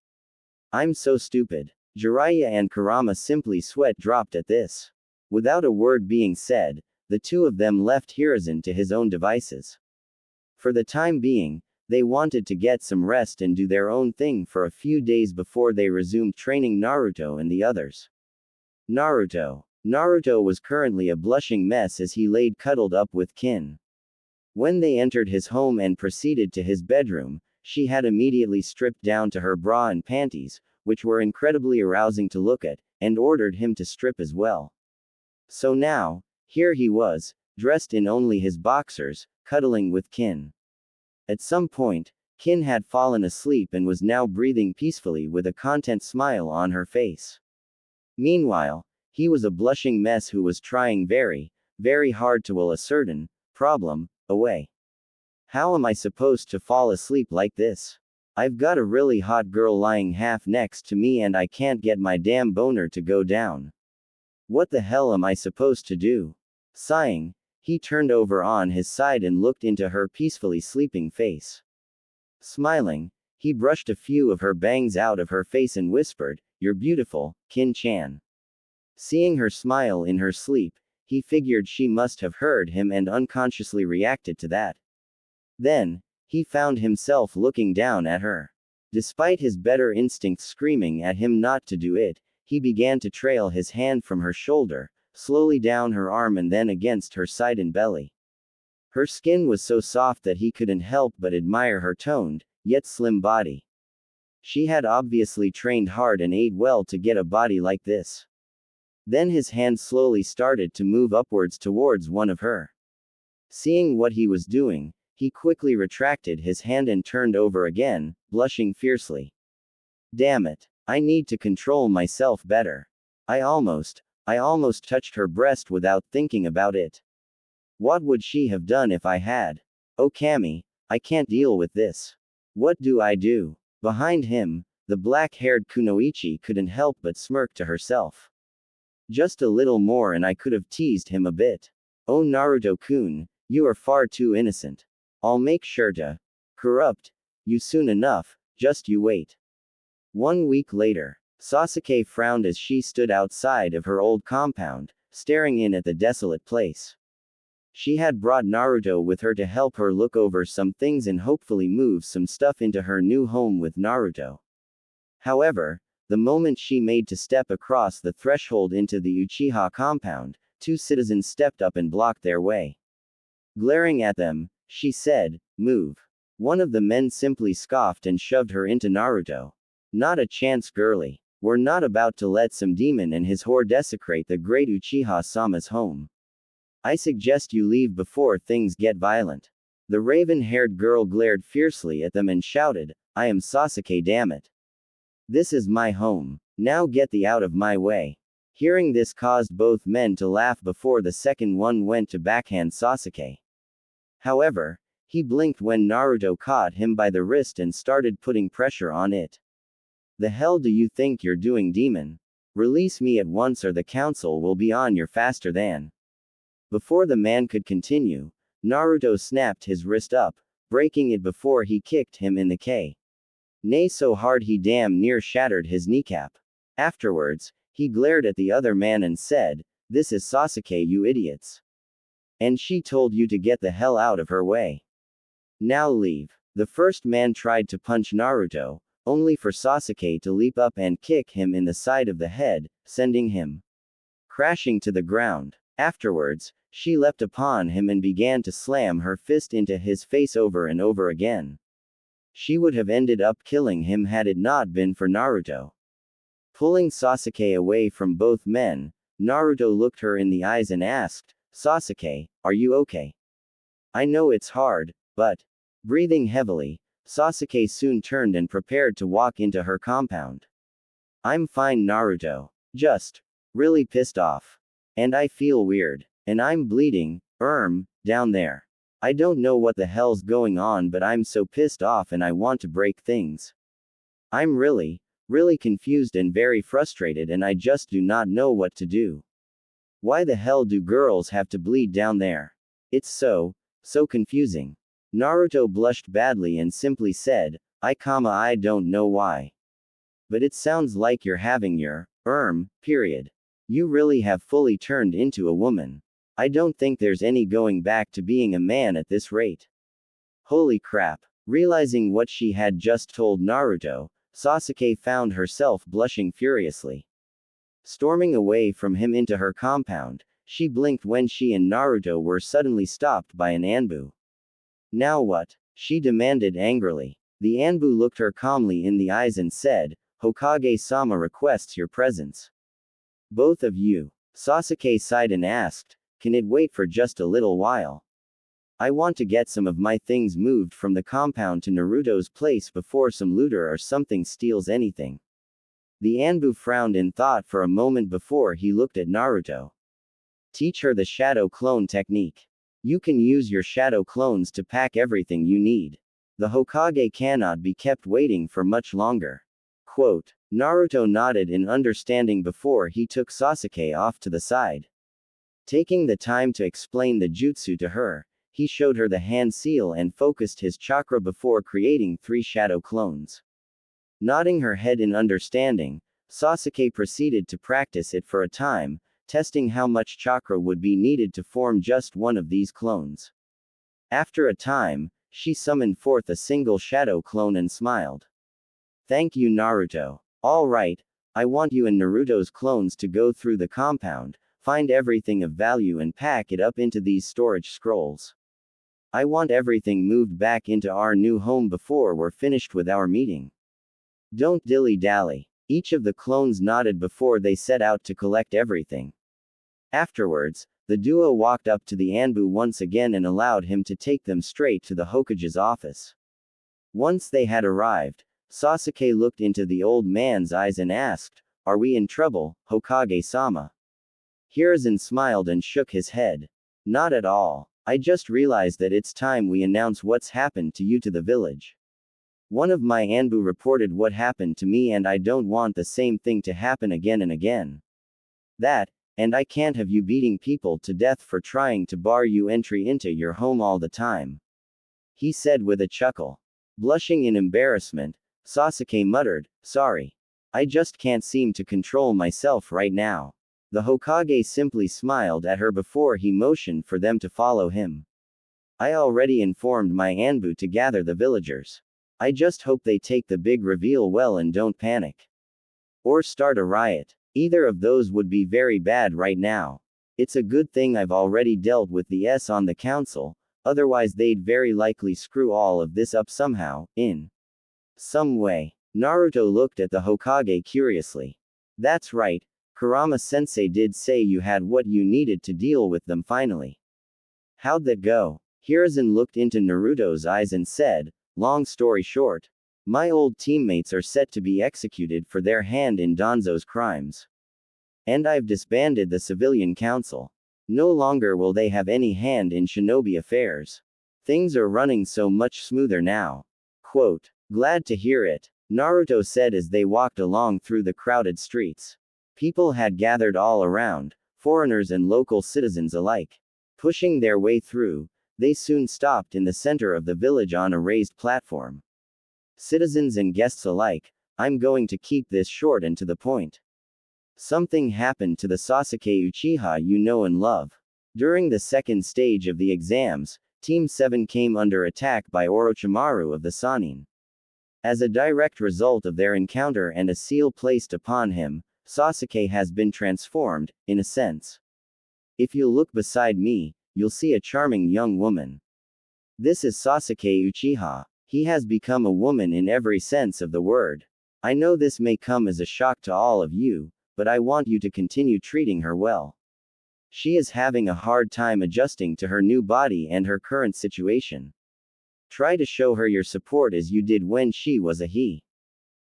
"I'm so stupid." Jiraiya and Kurama simply sweat dropped at this. Without a word being said, the two of them left Hiruzen to his own devices. For the time being, they wanted to get some rest and do their own thing for a few days before they resumed training Naruto and the others. Naruto. Naruto was currently a blushing mess as he laid cuddled up with Kin. When they entered his home and proceeded to his bedroom, she had immediately stripped down to her bra and panties, which were incredibly arousing to look at, and ordered him to strip as well. So now, here he was, dressed in only his boxers, cuddling with Kin. At some point, Kin had fallen asleep and was now breathing peacefully with a content smile on her face. Meanwhile, he was a blushing mess who was trying very, very hard to will a certain problem away. How am I supposed to fall asleep like this? I've got a really hot girl lying half next to me and I can't get my damn boner to go down. What the hell am I supposed to do? Sighing, he turned over on his side and looked into her peacefully sleeping face. Smiling, he brushed a few of her bangs out of her face and whispered, "You're beautiful, Kin-chan." Seeing her smile in her sleep, he figured she must have heard him and unconsciously reacted to that. Then, he found himself looking down at her. Despite his better instincts screaming at him not to do it, he began to trail his hand from her shoulder, slowly down her arm and then against her side and belly. Her skin was so soft that he couldn't help but admire her toned, yet slim body. She had obviously trained hard and ate well to get a body like this. Then his hand slowly started to move upwards towards one of her. Seeing what he was doing, he quickly retracted his hand and turned over again, blushing fiercely. Damn it. I need to control myself better. I almost touched her breast without thinking about it. What would she have done if I had? Oh Kami, I can't deal with this. What do I do? Behind him, the black-haired Kunoichi couldn't help but smirk to herself. Just a little more and I could have teased him a bit. Oh Naruto-kun, you are far too innocent. I'll make sure to corrupt you soon enough, just you wait. 1 week later, Sasuke frowned as she stood outside of her old compound, staring in at the desolate place. She had brought Naruto with her to help her look over some things and hopefully move some stuff into her new home with Naruto. However, the moment she made to step across the threshold into the Uchiha compound, 2 citizens stepped up and blocked their way. Glaring at them, she said, "Move." One of the men simply scoffed and shoved her into Naruto. Not a chance, girlie. We're not about to let some demon and his whore desecrate the great Uchiha-sama's home. I suggest you leave before things get violent. The raven-haired girl glared fiercely at them and shouted, "I am Sasuke, damn it. This is my home. Now get the out of my way." Hearing this caused both men to laugh before the second one went to backhand Sasuke. However, he blinked when Naruto caught him by the wrist and started putting pressure on it. The hell do you think you're doing, demon? Release me at once or the council will be on your faster than. Before the man could continue, Naruto snapped his wrist up, breaking it before he kicked him in the knee so hard he damn near shattered his kneecap. Afterwards, he glared at the other man and said, "This is Sasuke, you idiots. And she told you to get the hell out of her way. Now leave." The first man tried to punch Naruto, only for Sasuke to leap up and kick him in the side of the head, sending him crashing to the ground. Afterwards, she leapt upon him and began to slam her fist into his face over and over again. She would have ended up killing him had it not been for Naruto. Pulling Sasuke away from both men, Naruto looked her in the eyes and asked, "Sasuke, are you okay? I know it's hard, but..." Breathing heavily, Sasuke soon turned and prepared to walk into her compound. "I'm fine, Naruto. Just really pissed off. And I feel weird. And I'm bleeding, down there. I don't know what the hell's going on, but I'm so pissed off and I want to break things. I'm really confused and very frustrated and I just do not know what to do. Why the hell do girls have to bleed down there? It's so confusing." Naruto blushed badly and simply said, I don't know why. But it sounds like you're having your, period. You really have fully turned into a woman. I don't think there's any going back to being a man at this rate." Holy crap. Realizing what she had just told Naruto, Sasuke found herself blushing furiously. Storming away from him into her compound, she blinked when she and Naruto were suddenly stopped by an Anbu. Now what? She demanded angrily. The Anbu looked her calmly in the eyes and said, Hokage-sama requests your presence. Both of you. Sasuke sighed and asked, can it wait for just a little while? I want to get some of my things moved from the compound to Naruto's place before some looter or something steals anything. The Anbu frowned in thought for a moment before he looked at Naruto. Teach her the shadow clone technique. You can use your shadow clones to pack everything you need. The Hokage cannot be kept waiting for much longer. Quote. Naruto nodded in understanding before he took Sasuke off to the side. Taking the time to explain the jutsu to her, he showed her the hand seal and focused his chakra before creating 3 shadow clones. Nodding her head in understanding, Sasuke proceeded to practice it for a time, testing how much chakra would be needed to form just one of these clones. After a time, she summoned forth a single shadow clone and smiled. Thank you, Naruto. All right, I want you and Naruto's clones to go through the compound, find everything of value and pack it up into these storage scrolls. I want everything moved back into our new home before we're finished with our meeting. Don't dilly-dally. Each of the clones nodded before they set out to collect everything. Afterwards, the duo walked up to the Anbu once again and allowed him to take them straight to the Hokage's office. Once they had arrived, Sasuke looked into the old man's eyes and asked, are we in trouble, Hokage-sama? Hiruzen smiled and shook his head. Not at all. I just realized that it's time we announce what's happened to you to the village. One of my Anbu reported what happened to me and I don't want the same thing to happen again and again. That, and I can't have you beating people to death for trying to bar you entry into your home all the time. He said with a chuckle. Blushing in embarrassment, Sasuke muttered, sorry. I just can't seem to control myself right now. The Hokage simply smiled at her before he motioned for them to follow him. I already informed my Anbu to gather the villagers. I just hope they take the big reveal well and don't panic. Or start a riot. Either of those would be very bad right now. It's a good thing I've already dealt with the S on the council, otherwise they'd very likely screw all of this up somehow, in some way. Naruto looked at the Hokage curiously. That's right, Kurama-sensei did say you had what you needed to deal with them finally. How'd that go? Hiruzen looked into Naruto's eyes and said, long story short, my old teammates are set to be executed for their hand in Danzo's crimes. And I've disbanded the civilian council. No longer will they have any hand in shinobi affairs. Things are running so much smoother now. Quote. Glad to hear it, Naruto said as they walked along through the crowded streets. People had gathered all around, foreigners and local citizens alike. Pushing their way through, they soon stopped in the center of the village on a raised platform. Citizens and guests alike, I'm going to keep this short and to the point. Something happened to the Sasuke Uchiha you know and love. During the second stage of the exams, Team 7 came under attack by Orochimaru of the Sannin. As a direct result of their encounter and a seal placed upon him, Sasuke has been transformed, in a sense. If you look beside me, you'll see a charming young woman. This is Sasuke Uchiha. He has become a woman in every sense of the word. I know this may come as a shock to all of you, but I want you to continue treating her well. She is having a hard time adjusting to her new body and her current situation. Try to show her your support as you did when she was a he.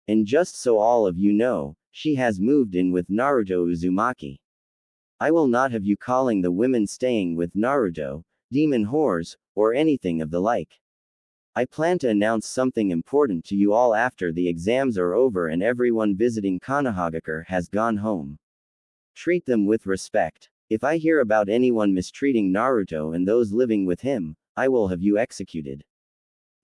And just so all of you know, she has moved in with Naruto Uzumaki. I will not have you calling the women staying with Naruto, demon whores, or anything of the like. I plan to announce something important to you all after the exams are over and everyone visiting Konohagakure has gone home. Treat them with respect. If I hear about anyone mistreating Naruto and those living with him, I will have you executed.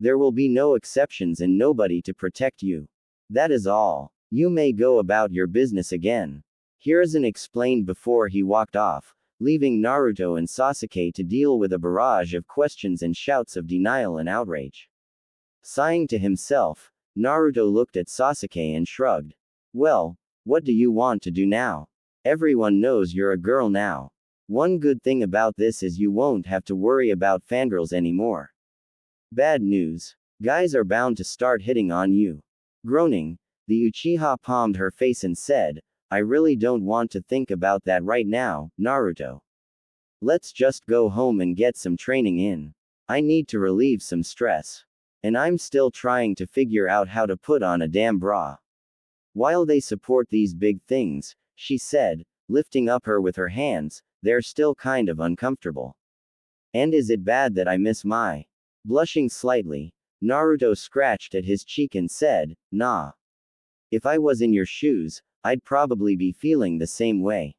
There will be no exceptions and nobody to protect you. That is all. You may go about your business again. Hiruzen explained before he walked off, leaving Naruto and Sasuke to deal with a barrage of questions and shouts of denial and outrage. Sighing to himself, Naruto looked at Sasuke and shrugged. Well, what do you want to do now? Everyone knows you're a girl now. One good thing about this is you won't have to worry about fangirls anymore. Bad news. Guys are bound to start hitting on you. Groaning, the Uchiha palmed her face and said, I really don't want to think about that right now, Naruto. Let's just go home and get some training in. I need to relieve some stress. And I'm still trying to figure out how to put on a damn bra. While they support these big things, she said, lifting up her with her hands, they're still kind of uncomfortable. And is it bad that I miss my? Blushing slightly, Naruto scratched at his cheek and said, nah. If I was in your shoes, I'd probably be feeling the same way.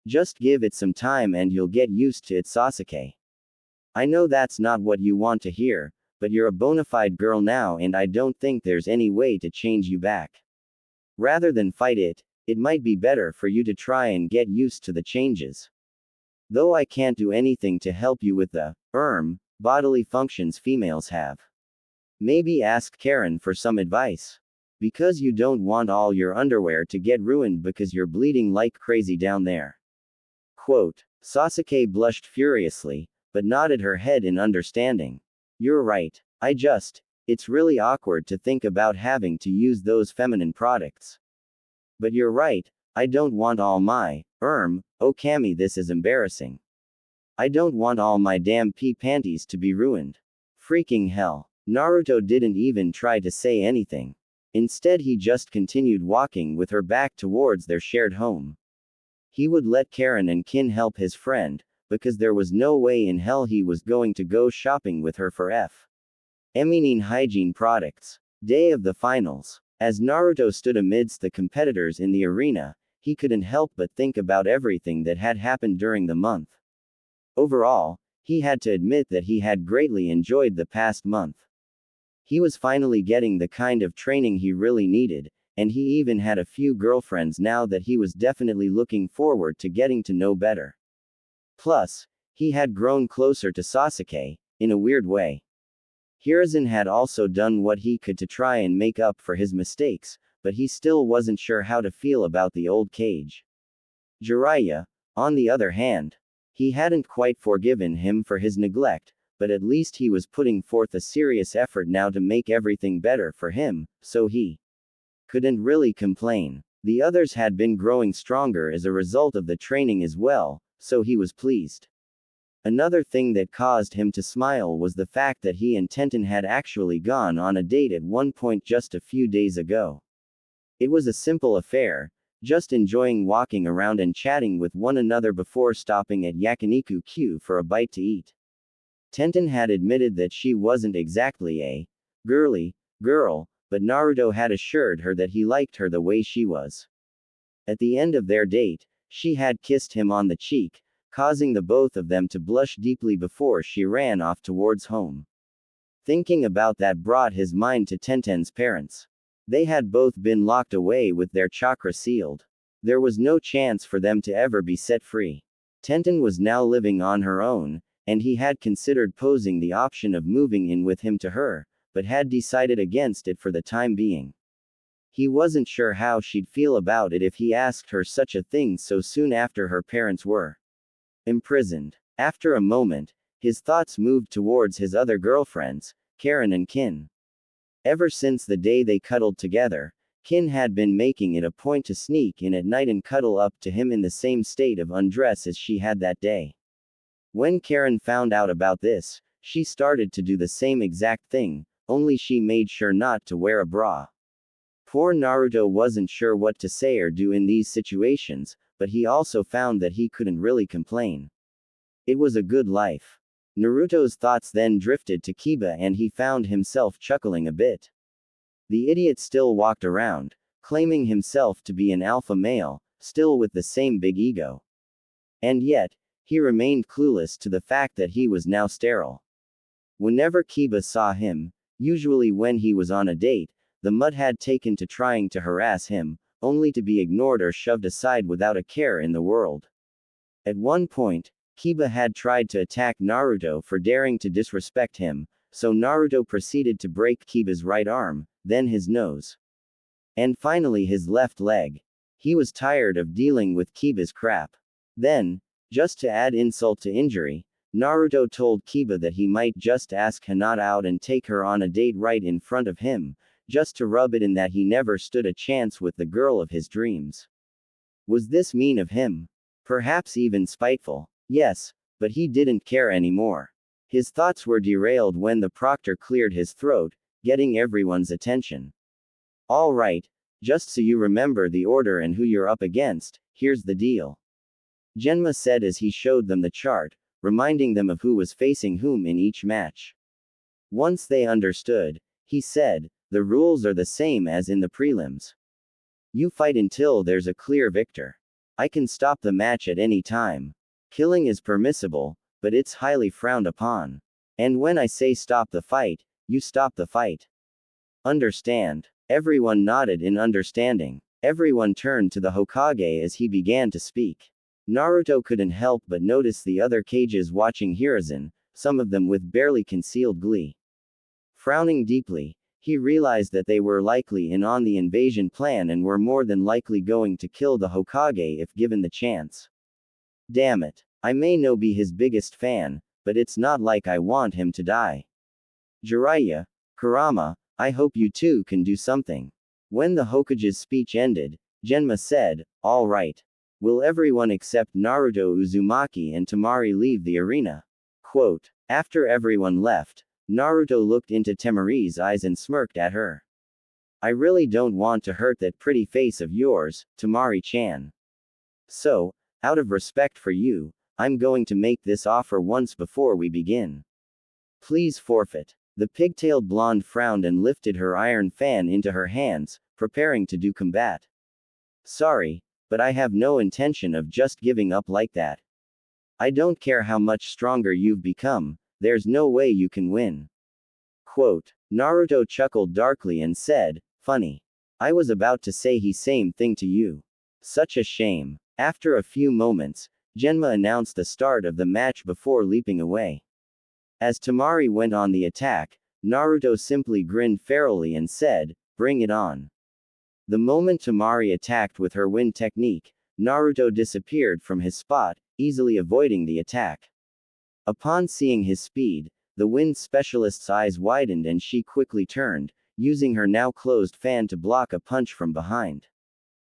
Just give it some time and you'll get used to it, Sasuke. I know that's not what you want to hear, but you're a bona fide girl now and I don't think there's any way to change you back. Rather than fight it, it might be better for you to try and get used to the changes. Though I can't do anything to help you with the, bodily functions females have. Maybe ask Karen for some advice. Because you don't want all your underwear to get ruined because you're bleeding like crazy down there. Quote. Sasuke blushed furiously, but nodded her head in understanding. You're right. It's really awkward to think about having to use those feminine products. But you're right, I don't want all my, oh Cammy, this is embarrassing. I don't want all my damn pee panties to be ruined. Freaking hell. Naruto didn't even try to say anything. Instead he just continued walking with her back towards their shared home. He would let Karen and Kin help his friend, because there was no way in hell he was going to go shopping with her for feminine hygiene products. Day of the finals. As Naruto stood amidst the competitors in the arena, he couldn't help but think about everything that had happened during the month. Overall, he had to admit that he had greatly enjoyed the past month. He was finally getting the kind of training he really needed, and he even had a few girlfriends now that he was definitely looking forward to getting to know better. Plus, he had grown closer to Sasuke, in a weird way. Hiruzen had also done what he could to try and make up for his mistakes, but he still wasn't sure how to feel about the old cage. Jiraiya, on the other hand, he hadn't quite forgiven him for his neglect, but at least he was putting forth a serious effort now to make everything better for him, so he couldn't really complain. The others had been growing stronger as a result of the training as well, so he was pleased. Another thing that caused him to smile was the fact that he and Tenten had actually gone on a date at one point just a few days ago. It was a simple affair, just enjoying walking around and chatting with one another before stopping at Yakiniku Q for a bite to eat. Tenten had admitted that she wasn't exactly a girly girl, but Naruto had assured her that he liked her the way she was. At the end of their date, she had kissed him on the cheek, causing the both of them to blush deeply before she ran off towards home. Thinking about that brought his mind to Tenten's parents. They had both been locked away with their chakra sealed. There was no chance for them to ever be set free. Tenten was now living on her own, and he had considered posing the option of moving in with him to her, but had decided against it for the time being. He wasn't sure how she'd feel about it if he asked her such a thing so soon after her parents were imprisoned. After a moment, his thoughts moved towards his other girlfriends, Karen and Kin. Ever since the day they cuddled together, Kin had been making it a point to sneak in at night and cuddle up to him in the same state of undress as she had that day. When Karen found out about this, she started to do the same exact thing, only she made sure not to wear a bra. Poor Naruto wasn't sure what to say or do in these situations, but he also found that he couldn't really complain. It was a good life. Naruto's thoughts then drifted to Kiba and he found himself chuckling a bit. The idiot still walked around, claiming himself to be an alpha male, still with the same big ego. And yet, he remained clueless to the fact that he was now sterile. Whenever Kiba saw him, usually when he was on a date, the mud had taken to trying to harass him, only to be ignored or shoved aside without a care in the world. At one point, Kiba had tried to attack Naruto for daring to disrespect him, so Naruto proceeded to break Kiba's right arm, then his nose, and finally his left leg. He was tired of dealing with Kiba's crap. Then, just to add insult to injury, Naruto told Kiba that he might just ask Hinata out and take her on a date right in front of him, just to rub it in that he never stood a chance with the girl of his dreams. Was this mean of him? Perhaps even spiteful. Yes, but he didn't care anymore. His thoughts were derailed when the proctor cleared his throat, getting everyone's attention. All right, just so you remember the order and who you're up against, here's the deal. Genma said as he showed them the chart, reminding them of who was facing whom in each match. Once they understood, he said, the rules are the same as in the prelims. You fight until there's a clear victor. I can stop the match at any time. Killing is permissible, but it's highly frowned upon. And when I say stop the fight, you stop the fight. Understand? Everyone nodded in understanding. Everyone turned to the Hokage as he began to speak. Naruto couldn't help but notice the other cages watching Hiruzen, some of them with barely concealed glee. Frowning deeply, he realized that they were likely in on the invasion plan and were more than likely going to kill the Hokage if given the chance. Damn it. I may no be his biggest fan, but it's not like I want him to die. Jiraiya, Kurama, I hope you two can do something. When the Hokage's speech ended, Genma said, all right. Will everyone except Naruto Uzumaki and Temari leave the arena? Quote. After everyone left, Naruto looked into Temari's eyes and smirked at her. I really don't want to hurt that pretty face of yours, Temari-chan. So, out of respect for you, I'm going to make this offer once before we begin. Please forfeit. The pigtailed blonde frowned and lifted her iron fan into her hands, preparing to do combat. Sorry, but I have no intention of just giving up like that. I don't care how much stronger you've become, there's no way you can win. Quote. Naruto chuckled darkly and said, funny. I was about to say he same thing to you. Such a shame. After a few moments, Genma announced the start of the match before leaping away. As Temari went on the attack, Naruto simply grinned ferally and said, bring it on. The moment Temari attacked with her wind technique, Naruto disappeared from his spot, easily avoiding the attack. Upon seeing his speed, the wind specialist's eyes widened and she quickly turned, using her now closed fan to block a punch from behind.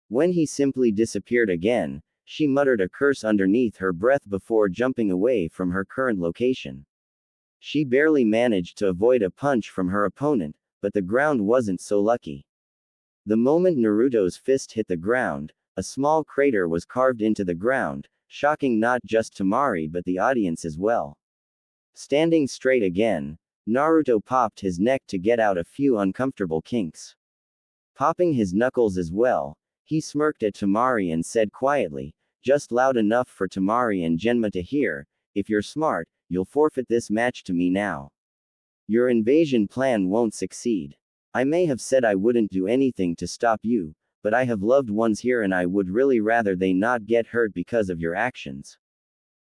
When he simply disappeared again, she muttered a curse underneath her breath before jumping away from her current location. She barely managed to avoid a punch from her opponent, but the ground wasn't so lucky. The moment Naruto's fist hit the ground, a small crater was carved into the ground, shocking not just Temari but the audience as well. Standing straight again, Naruto popped his neck to get out a few uncomfortable kinks. Popping his knuckles as well, he smirked at Temari and said quietly, just loud enough for Temari and Genma to hear, if you're smart, you'll forfeit this match to me now. Your invasion plan won't succeed. I may have said I wouldn't do anything to stop you, but I have loved ones here and I would really rather they not get hurt because of your actions.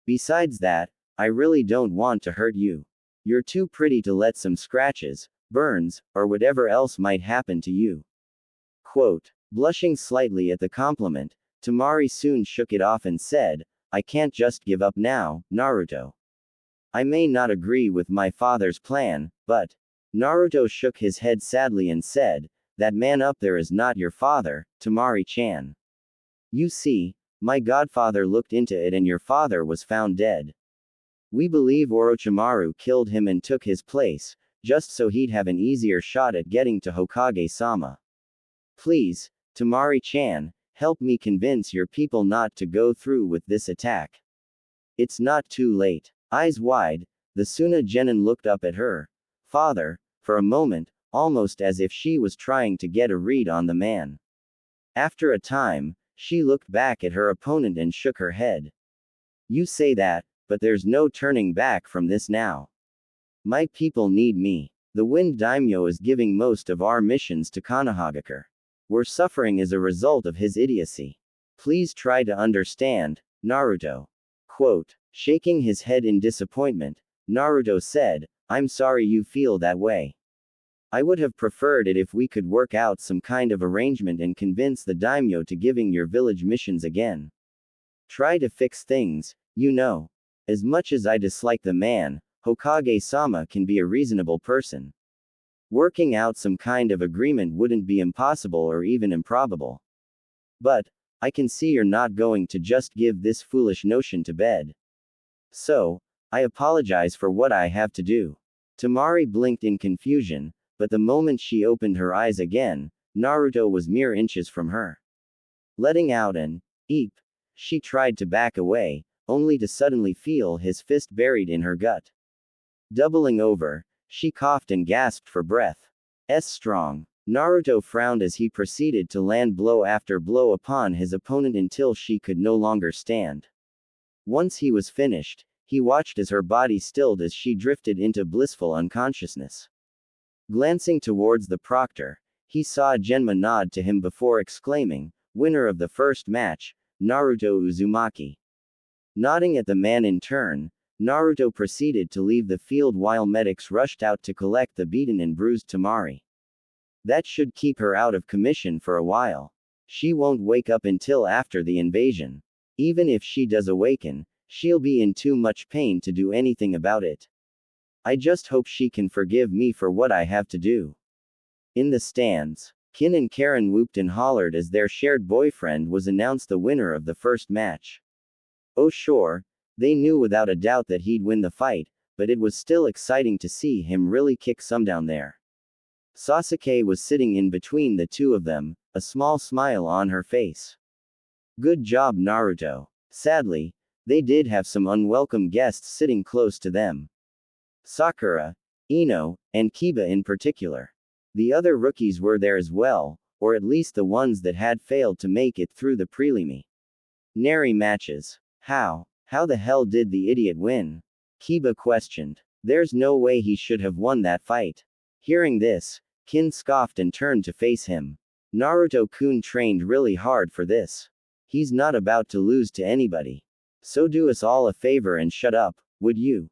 Besides that, I really don't want to hurt you. You're too pretty to let some scratches, burns, or whatever else might happen to you. Quote. Blushing slightly at the compliment, Temari soon shook it off and said, I can't just give up now, Naruto. I may not agree with my father's plan, but... Naruto shook his head sadly and said, that man up there is not your father, Temari-chan. You see, my godfather looked into it and your father was found dead. We believe Orochimaru killed him and took his place, just so he'd have an easier shot at getting to Hokage-sama. Please, Temari-chan, help me convince your people not to go through with this attack. It's not too late. Eyes wide, the Suna Genin looked up at her father, for a moment, almost as if she was trying to get a read on the man. After a time, she looked back at her opponent and shook her head. You say that, but there's no turning back from this now. My people need me. The Wind Daimyo is giving most of our missions to Konohagakure. We're suffering as a result of his idiocy. Please try to understand, Naruto. Quote. Shaking his head in disappointment, Naruto said, I'm sorry you feel that way. I would have preferred it if we could work out some kind of arrangement and convince the daimyo to giving your village missions again. Try to fix things, you know. As much as I dislike the man, Hokage-sama can be a reasonable person. Working out some kind of agreement wouldn't be impossible or even improbable. But, I can see you're not going to just give this foolish notion to bed. So, I apologize for what I have to do. Temari blinked in confusion, but the moment she opened her eyes again, Naruto was mere inches from her. Letting out an eep, she tried to back away, only to suddenly feel his fist buried in her gut. Doubling over, she coughed and gasped for breath. Strong. Naruto frowned as he proceeded to land blow after blow upon his opponent until she could no longer stand. Once he was finished, he watched as her body stilled as she drifted into blissful unconsciousness. Glancing towards the proctor, he saw Genma nod to him before exclaiming, "Winner of the first match, Naruto Uzumaki." Nodding at the man in turn, Naruto proceeded to leave the field while medics rushed out to collect the beaten and bruised Temari. That should keep her out of commission for a while. She won't wake up until after the invasion. Even if she does awaken, she'll be in too much pain to do anything about it. I just hope she can forgive me for what I have to do. In the stands, Kin and Karen whooped and hollered as their shared boyfriend was announced the winner of the first match. Oh sure, they knew without a doubt that he'd win the fight, but it was still exciting to see him really kick some down there. Sasuke was sitting in between the two of them, a small smile on her face. Good job, Naruto. Sadly, they did have some unwelcome guests sitting close to them. Sakura, Ino, and Kiba in particular. The other rookies were there as well, or at least the ones that had failed to make it through the preliminary matches. How the hell did the idiot win? Kiba questioned. There's no way he should have won that fight. Hearing this, Kin scoffed and turned to face him. Naruto-kun trained really hard for this. He's not about to lose to anybody. So do us all a favor and shut up, would you?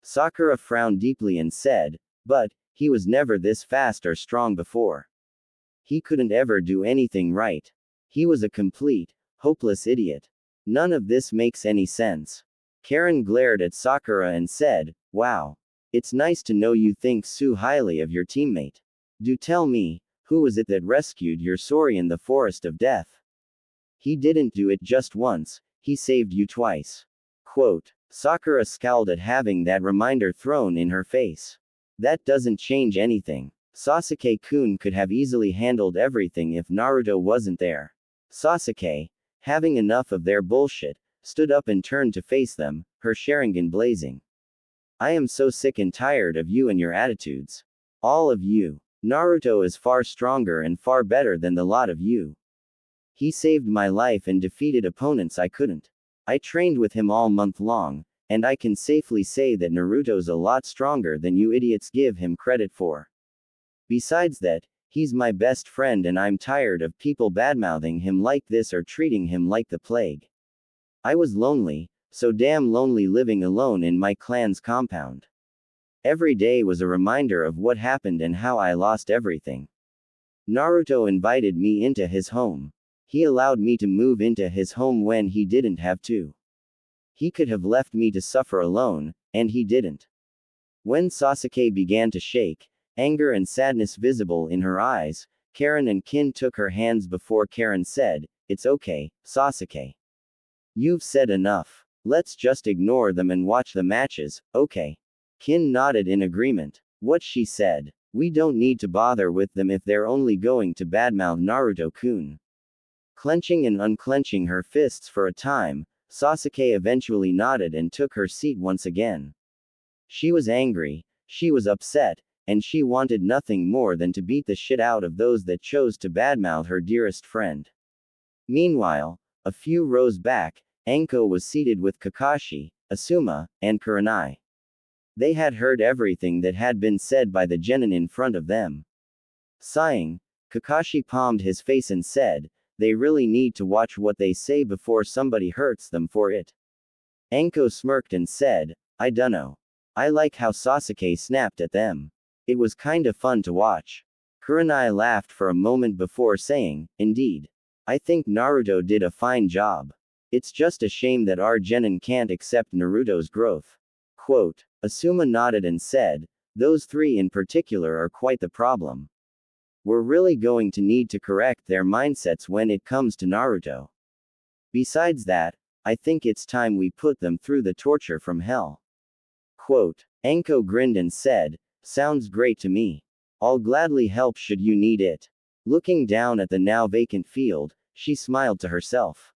Sakura frowned deeply and said, but, he was never this fast or strong before. He couldn't ever do anything right. He was a complete, hopeless idiot. None of this makes any sense. Karen glared at Sakura and said, wow. It's nice to know you think so highly of your teammate. Do tell me, who was it that rescued your Sori in the forest of death? He didn't do it just once, he saved you twice. Quote. Sakura scowled at having that reminder thrown in her face. That doesn't change anything. Sasuke-kun could have easily handled everything if Naruto wasn't there. Sasuke, having enough of their bullshit, stood up and turned to face them, her Sharingan blazing. I am so sick and tired of you and your attitudes. All of you. Naruto is far stronger and far better than the lot of you. He saved my life and defeated opponents I couldn't. I trained with him all month long, and I can safely say that Naruto's a lot stronger than you idiots give him credit for. Besides that, he's my best friend and I'm tired of people badmouthing him like this or treating him like the plague. I was lonely, so damn lonely living alone in my clan's compound. Every day was a reminder of what happened and how I lost everything. Naruto invited me into his home. He allowed me to move into his home when he didn't have to. He could have left me to suffer alone, and he didn't. When Sasuke began to shake, anger and sadness visible in her eyes, Karen and Kin took her hands before Karen said, "It's okay, Sasuke. You've said enough. Let's just ignore them and watch the matches, okay?" Kin nodded in agreement. What she said. We don't need to bother with them if they're only going to badmouth Naruto-kun. Clenching and unclenching her fists for a time, Sasuke eventually nodded and took her seat once again. She was angry, she was upset, and she wanted nothing more than to beat the shit out of those that chose to badmouth her dearest friend. Meanwhile, a few rows back, Anko was seated with Kakashi, Asuma, and Kurenai. They had heard everything that had been said by the genin in front of them. Sighing, Kakashi palmed his face and said, they really need to watch what they say before somebody hurts them for it. Anko smirked and said, I dunno. I like how Sasuke snapped at them. It was kinda fun to watch. Kurenai laughed for a moment before saying, indeed. I think Naruto did a fine job. It's just a shame that our genin can't accept Naruto's growth. Quote. Asuma nodded and said, those three in particular are quite the problem. We're really going to need to correct their mindsets when it comes to Naruto. Besides that, I think it's time we put them through the torture from hell. Quote. Enko grinned and said, sounds great to me. I'll gladly help should you need it. Looking down at the now vacant field, she smiled to herself.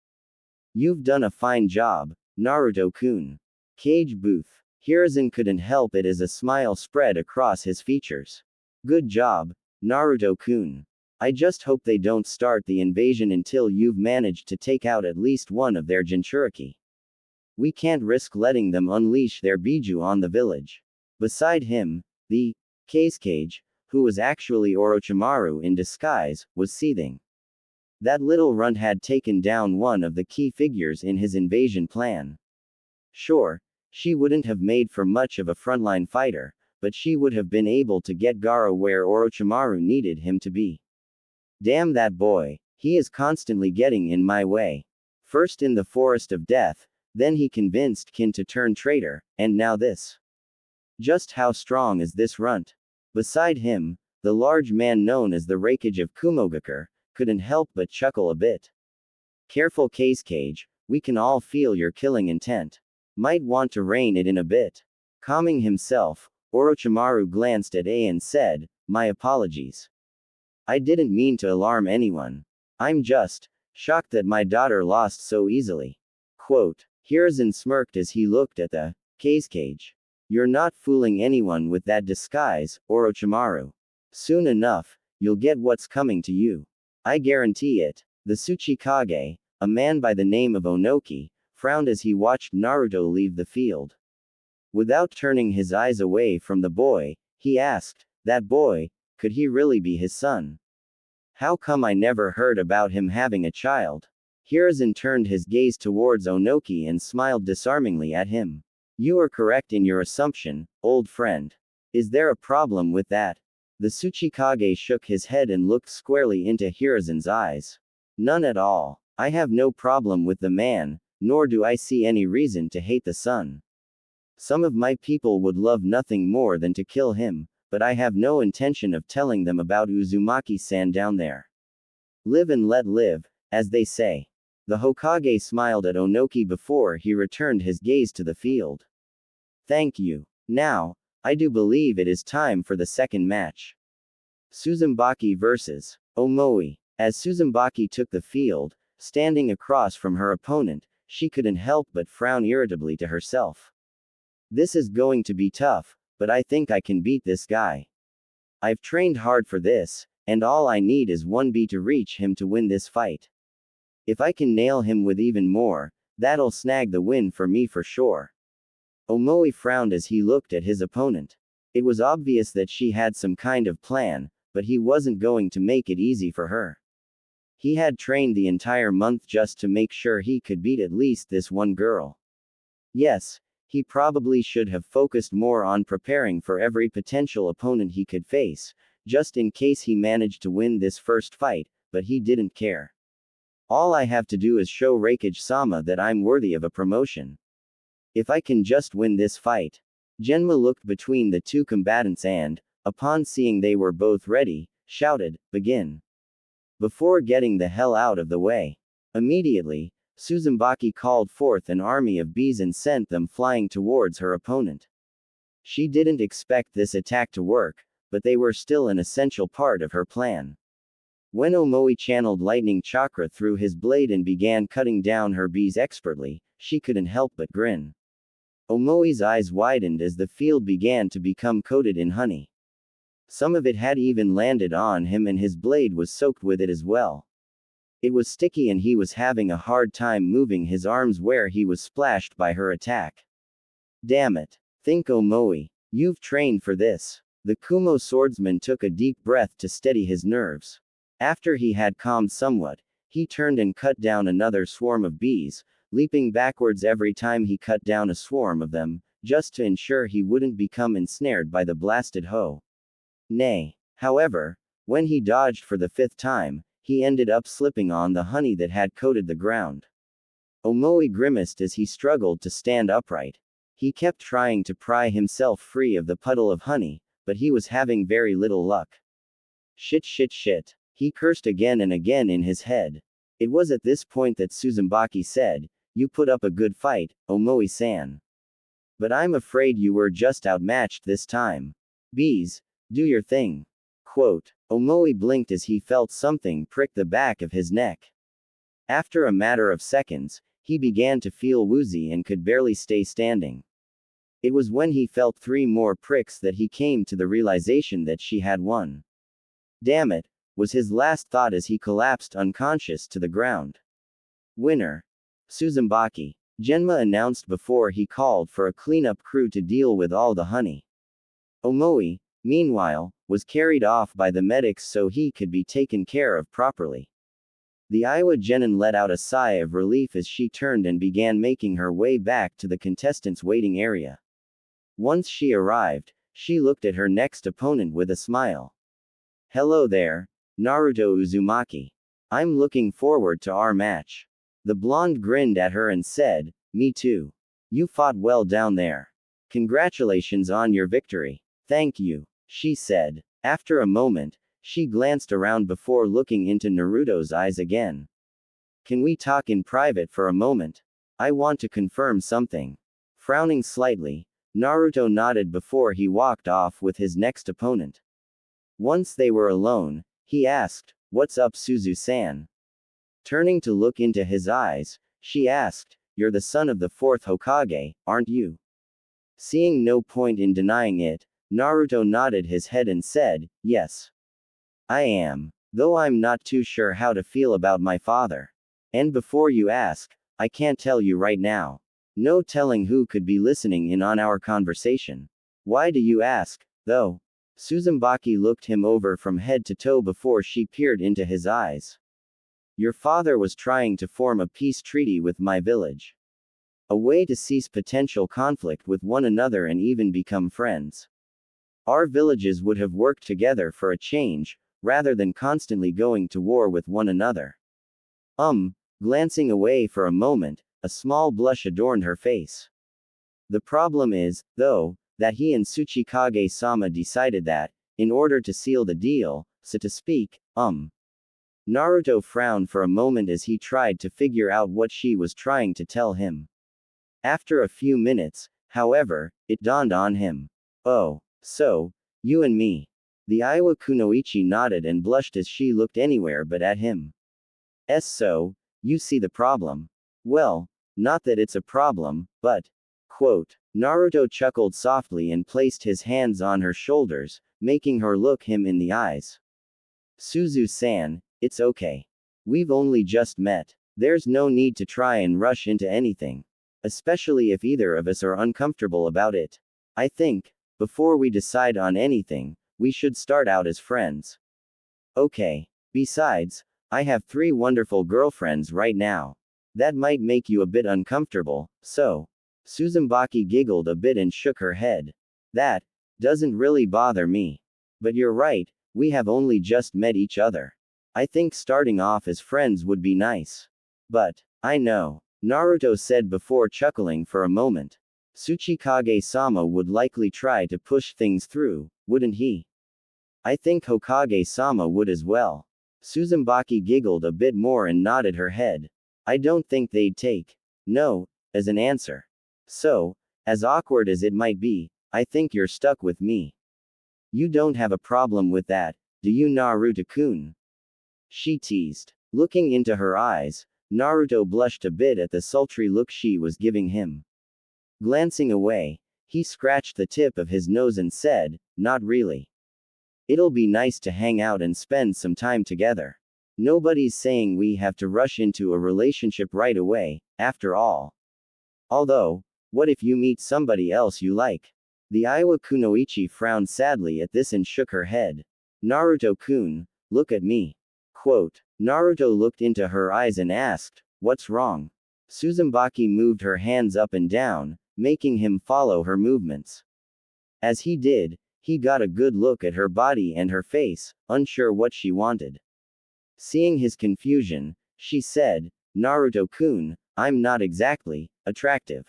You've done a fine job, Naruto-kun. Cage booth. Hiruzen couldn't help it as a smile spread across his features. Good job, Naruto-kun. I just hope they don't start the invasion until you've managed to take out at least one of their Jinchuriki. We can't risk letting them unleash their Biju on the village. Beside him, the Cage, who was actually Orochimaru in disguise, was seething. That little runt had taken down one of the key figures in his invasion plan. Sure, she wouldn't have made for much of a frontline fighter, but she would have been able to get Gaara where Orochimaru needed him to be. Damn that boy, he is constantly getting in my way. First in the Forest of Death, then he convinced Kin to turn traitor, and now this. Just how strong is this runt? Beside him, the large man known as the Raikage of Kumogakure, couldn't help but chuckle a bit. Careful Cage, we can all feel your killing intent. Might want to rein it in a bit. Calming himself, Orochimaru glanced at A and said, my apologies. I didn't mean to alarm anyone. I'm just shocked that my daughter lost so easily. Quote. Hiruzen smirked as he looked at the Cage. You're not fooling anyone with that disguise, Orochimaru. Soon enough, you'll get what's coming to you. I guarantee it. The Tsuchikage, a man by the name of Onoki, frowned as he watched Naruto leave the field. Without turning his eyes away from the boy, he asked, that boy, could he really be his son? How come I never heard about him having a child? Hiruzen turned his gaze towards Onoki and smiled disarmingly at him. You are correct in your assumption, old friend. Is there a problem with that? The Tsuchikage shook his head and looked squarely into Hiruzen's eyes. None at all. I have no problem with the man, nor do I see any reason to hate the son. Some of my people would love nothing more than to kill him, but I have no intention of telling them about Uzumaki-san down there. Live and let live, as they say. The Hokage smiled at Onoki before he returned his gaze to the field. Thank you. Now, I do believe it is time for the second match. Suzumbaki vs. Omoi. As Suzumbaki took the field, standing across from her opponent, she couldn't help but frown irritably to herself. This is going to be tough, but I think I can beat this guy. I've trained hard for this, and all I need is one beat to reach him to win this fight. If I can nail him with even more, that'll snag the win for me for sure. Omoi frowned as he looked at his opponent. It was obvious that she had some kind of plan, but he wasn't going to make it easy for her. He had trained the entire month just to make sure he could beat at least this one girl. Yes, he probably should have focused more on preparing for every potential opponent he could face, just in case he managed to win this first fight, but he didn't care. All I have to do is show Raikage-sama that I'm worthy of a promotion. If I can just win this fight. Genma looked between the two combatants and, upon seeing they were both ready, shouted, begin. Before getting the hell out of the way. Immediately, Suzumbaki called forth an army of bees and sent them flying towards her opponent. She didn't expect this attack to work, but they were still an essential part of her plan. When Omoi channeled lightning chakra through his blade and began cutting down her bees expertly, she couldn't help but grin. Omoi's eyes widened as the field began to become coated in honey. Some of it had even landed on him and his blade was soaked with it as well. It was sticky and he was having a hard time moving his arms where he was splashed by her attack. Damn it. Think Omoi. You've trained for this. The Kumo swordsman took a deep breath to steady his nerves. After he had calmed somewhat, he turned and cut down another swarm of bees, leaping backwards every time he cut down a swarm of them, just to ensure he wouldn't become ensnared by the blasted hoe. Nay. However, when he dodged for the fifth time, he ended up slipping on the honey that had coated the ground. Omoi grimaced as he struggled to stand upright. He kept trying to pry himself free of the puddle of honey, but he was having very little luck. Shit shit shit. He cursed again and again in his head. It was at this point that Suzumaki said, "You put up a good fight, Omoi-san. But I'm afraid you were just outmatched this time. Bees, do your thing." Quote. Omoi blinked as he felt something prick the back of his neck. After a matter of seconds, he began to feel woozy and could barely stay standing. It was when he felt 3 more pricks that he came to the realization that she had won. Damn it, was his last thought as he collapsed unconscious to the ground. Winner. Suzumaki. Genma announced before he called for a cleanup crew to deal with all the honey. Omoi, meanwhile, was carried off by the medics so he could be taken care of properly. The Iowa Genin let out a sigh of relief as she turned and began making her way back to the contestants' waiting area. Once she arrived, she looked at her next opponent with a smile. "Hello there, Naruto Uzumaki. I'm looking forward to our match." The blonde grinned at her and said, "Me too. You fought well down there. Congratulations on your victory." "Thank you," she said. After a moment, she glanced around before looking into Naruto's eyes again. "Can we talk in private for a moment? I want to confirm something." Frowning slightly, Naruto nodded before he walked off with his next opponent. Once they were alone, he asked, "What's up, Suzu-san?" Turning to look into his eyes, she asked, "You're the son of the 4th Hokage, aren't you?" Seeing no point in denying it, Naruto nodded his head and said, "Yes. I am. Though I'm not too sure how to feel about my father. And before you ask, I can't tell you right now. No telling who could be listening in on our conversation." "Why do you ask, though?" Suzumaki looked him over from head to toe before she peered into his eyes. "Your father was trying to form a peace treaty with my village. A way to cease potential conflict with one another and even become friends. Our villages would have worked together for a change, rather than constantly going to war with one another." Glancing away for a moment, a small blush adorned her face. "The problem is, though, that he and Tsuchikage-sama decided that, in order to seal the deal, so to speak, Naruto frowned for a moment as he tried to figure out what she was trying to tell him. After a few minutes, however, it dawned on him. "Oh, so, you and me." The Iowa Kunoichi nodded and blushed as she looked anywhere but at him. "So, you see the problem." "Well, not that it's a problem, but..." Quote. Naruto chuckled softly and placed his hands on her shoulders, making her look him in the eyes. "Suzu-san, it's okay. We've only just met. There's no need to try and rush into anything. Especially if either of us are uncomfortable about it. I think, before we decide on anything, we should start out as friends." "Okay. Besides, I have 3 wonderful girlfriends right now. That might make you a bit uncomfortable, so." Suzumaki giggled a bit and shook her head. "That doesn't really bother me. But you're right, we have only just met each other. I think starting off as friends would be nice." "But, I know," Naruto said before chuckling for a moment. "Tsuchikage-sama would likely try to push things through, wouldn't he?" "I think Hokage-sama would as well." Suzumaki giggled a bit more and nodded her head. "I don't think they'd take no as an answer. So, as awkward as it might be, I think you're stuck with me. You don't have a problem with that, do you, Naruto-kun?" she teased. Looking into her eyes, Naruto blushed a bit at the sultry look she was giving him. Glancing away, he scratched the tip of his nose and said, "Not really. It'll be nice to hang out and spend some time together. Nobody's saying we have to rush into a relationship right away, after all. Although, what if you meet somebody else you like?" The Iowa Kunoichi frowned sadly at this and shook her head. "Naruto-kun, look at me." Quote. Naruto looked into her eyes and asked, "What's wrong?" Suzumaki moved her hands up and down, making him follow her movements. As he did, He got a good look at her body and her face, unsure what she wanted. Seeing his confusion, she said, Naruto-kun, I'm not exactly attractive.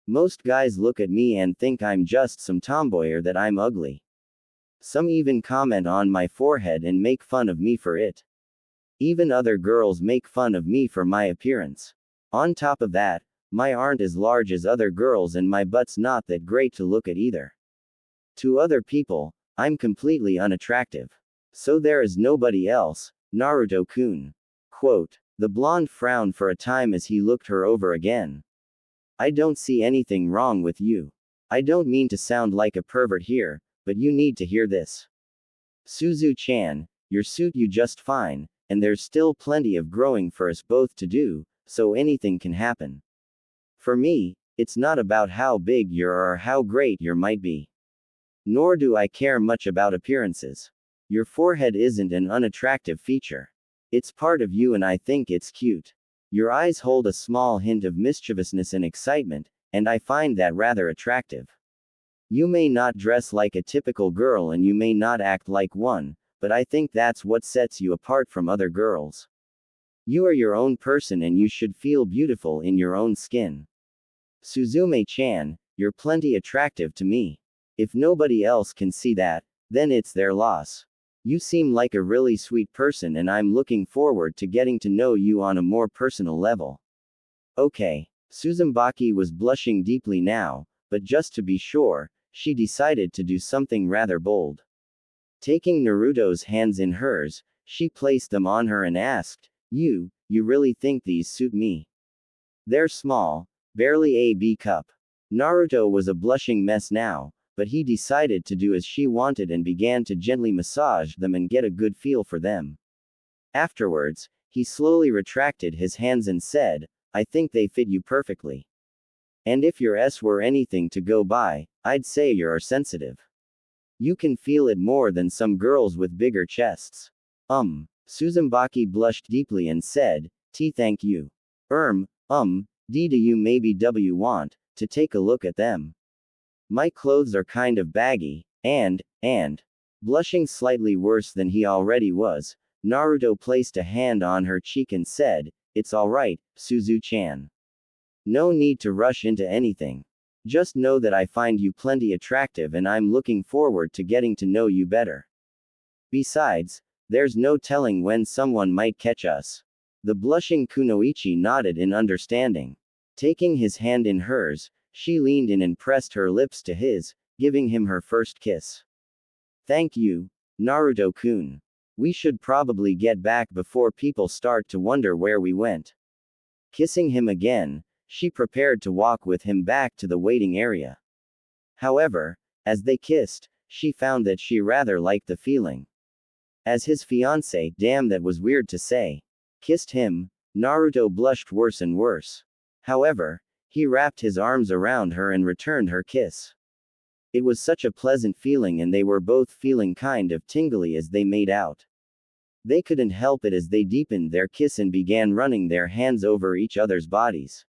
Most guys look at me and think I'm just some tomboy or that I'm ugly. Some even comment on my forehead and make fun of me for it. Even other girls make fun of me for my appearance. On top of that, my aren't as large as other girls and my butt's not that great to look at either. To other people, I'm completely unattractive. So there is nobody else, Naruto-kun. Quote. The blonde frowned for a time as he looked her over again. I don't see anything wrong with you. I don't mean to sound like a pervert here, but you need to hear this. Suzu-chan, your suit you just fine, and there's still plenty of growing for us both to do, so anything can happen. For me, it's not about how big you are or how great you might be. Nor do I care much about appearances. Your forehead isn't an unattractive feature. It's part of you and I think it's cute. Your eyes hold a small hint of mischievousness and excitement, and I find that rather attractive. You may not dress like a typical girl and you may not act like one, but I think that's what sets you apart from other girls. You are your own person and you should feel beautiful in your own skin. Suzume-chan, you're plenty attractive to me. If nobody else can see that, then it's their loss. You seem like a really sweet person and I'm looking forward to getting to know you on a more personal level. Okay. Suzumbaki was blushing deeply now, but just to be sure, she decided to do something rather bold. Taking Naruto's hands in hers, she placed them on her and asked, You really think these suit me? They're small, barely a B cup. Naruto was a blushing mess now, but he decided to do as she wanted and began to gently massage them and get a good feel for them. Afterwards, he slowly retracted his hands and said, I think they fit you perfectly. And if your S were anything to go by, I'd say you're sensitive. You can feel it more than some girls with bigger chests. Suzumbaki blushed deeply and said, Thank you. D do you maybe want to take a look at them? My clothes are kind of baggy, and, blushing slightly worse than he already was, Naruto placed a hand on her cheek and said, It's alright, Suzu-chan. No need to rush into anything. Just know that I find you plenty attractive and I'm looking forward to getting to know you better. Besides, there's no telling when someone might catch us. The blushing Kunoichi nodded in understanding. Taking his hand in hers, she leaned in and pressed her lips to his, giving him her first kiss. Thank you, Naruto-kun. We should probably get back before people start to wonder where we went. Kissing him again, she prepared to walk with him back to the waiting area. However, as they kissed, she found that she rather liked the feeling. As his fiancé, damn that was weird to say, kissed him, Naruto blushed worse and worse. However, he wrapped his arms around her and returned her kiss. It was such a pleasant feeling and they were both feeling kind of tingly as they made out. They couldn't help it as they deepened their kiss and began running their hands over each other's bodies.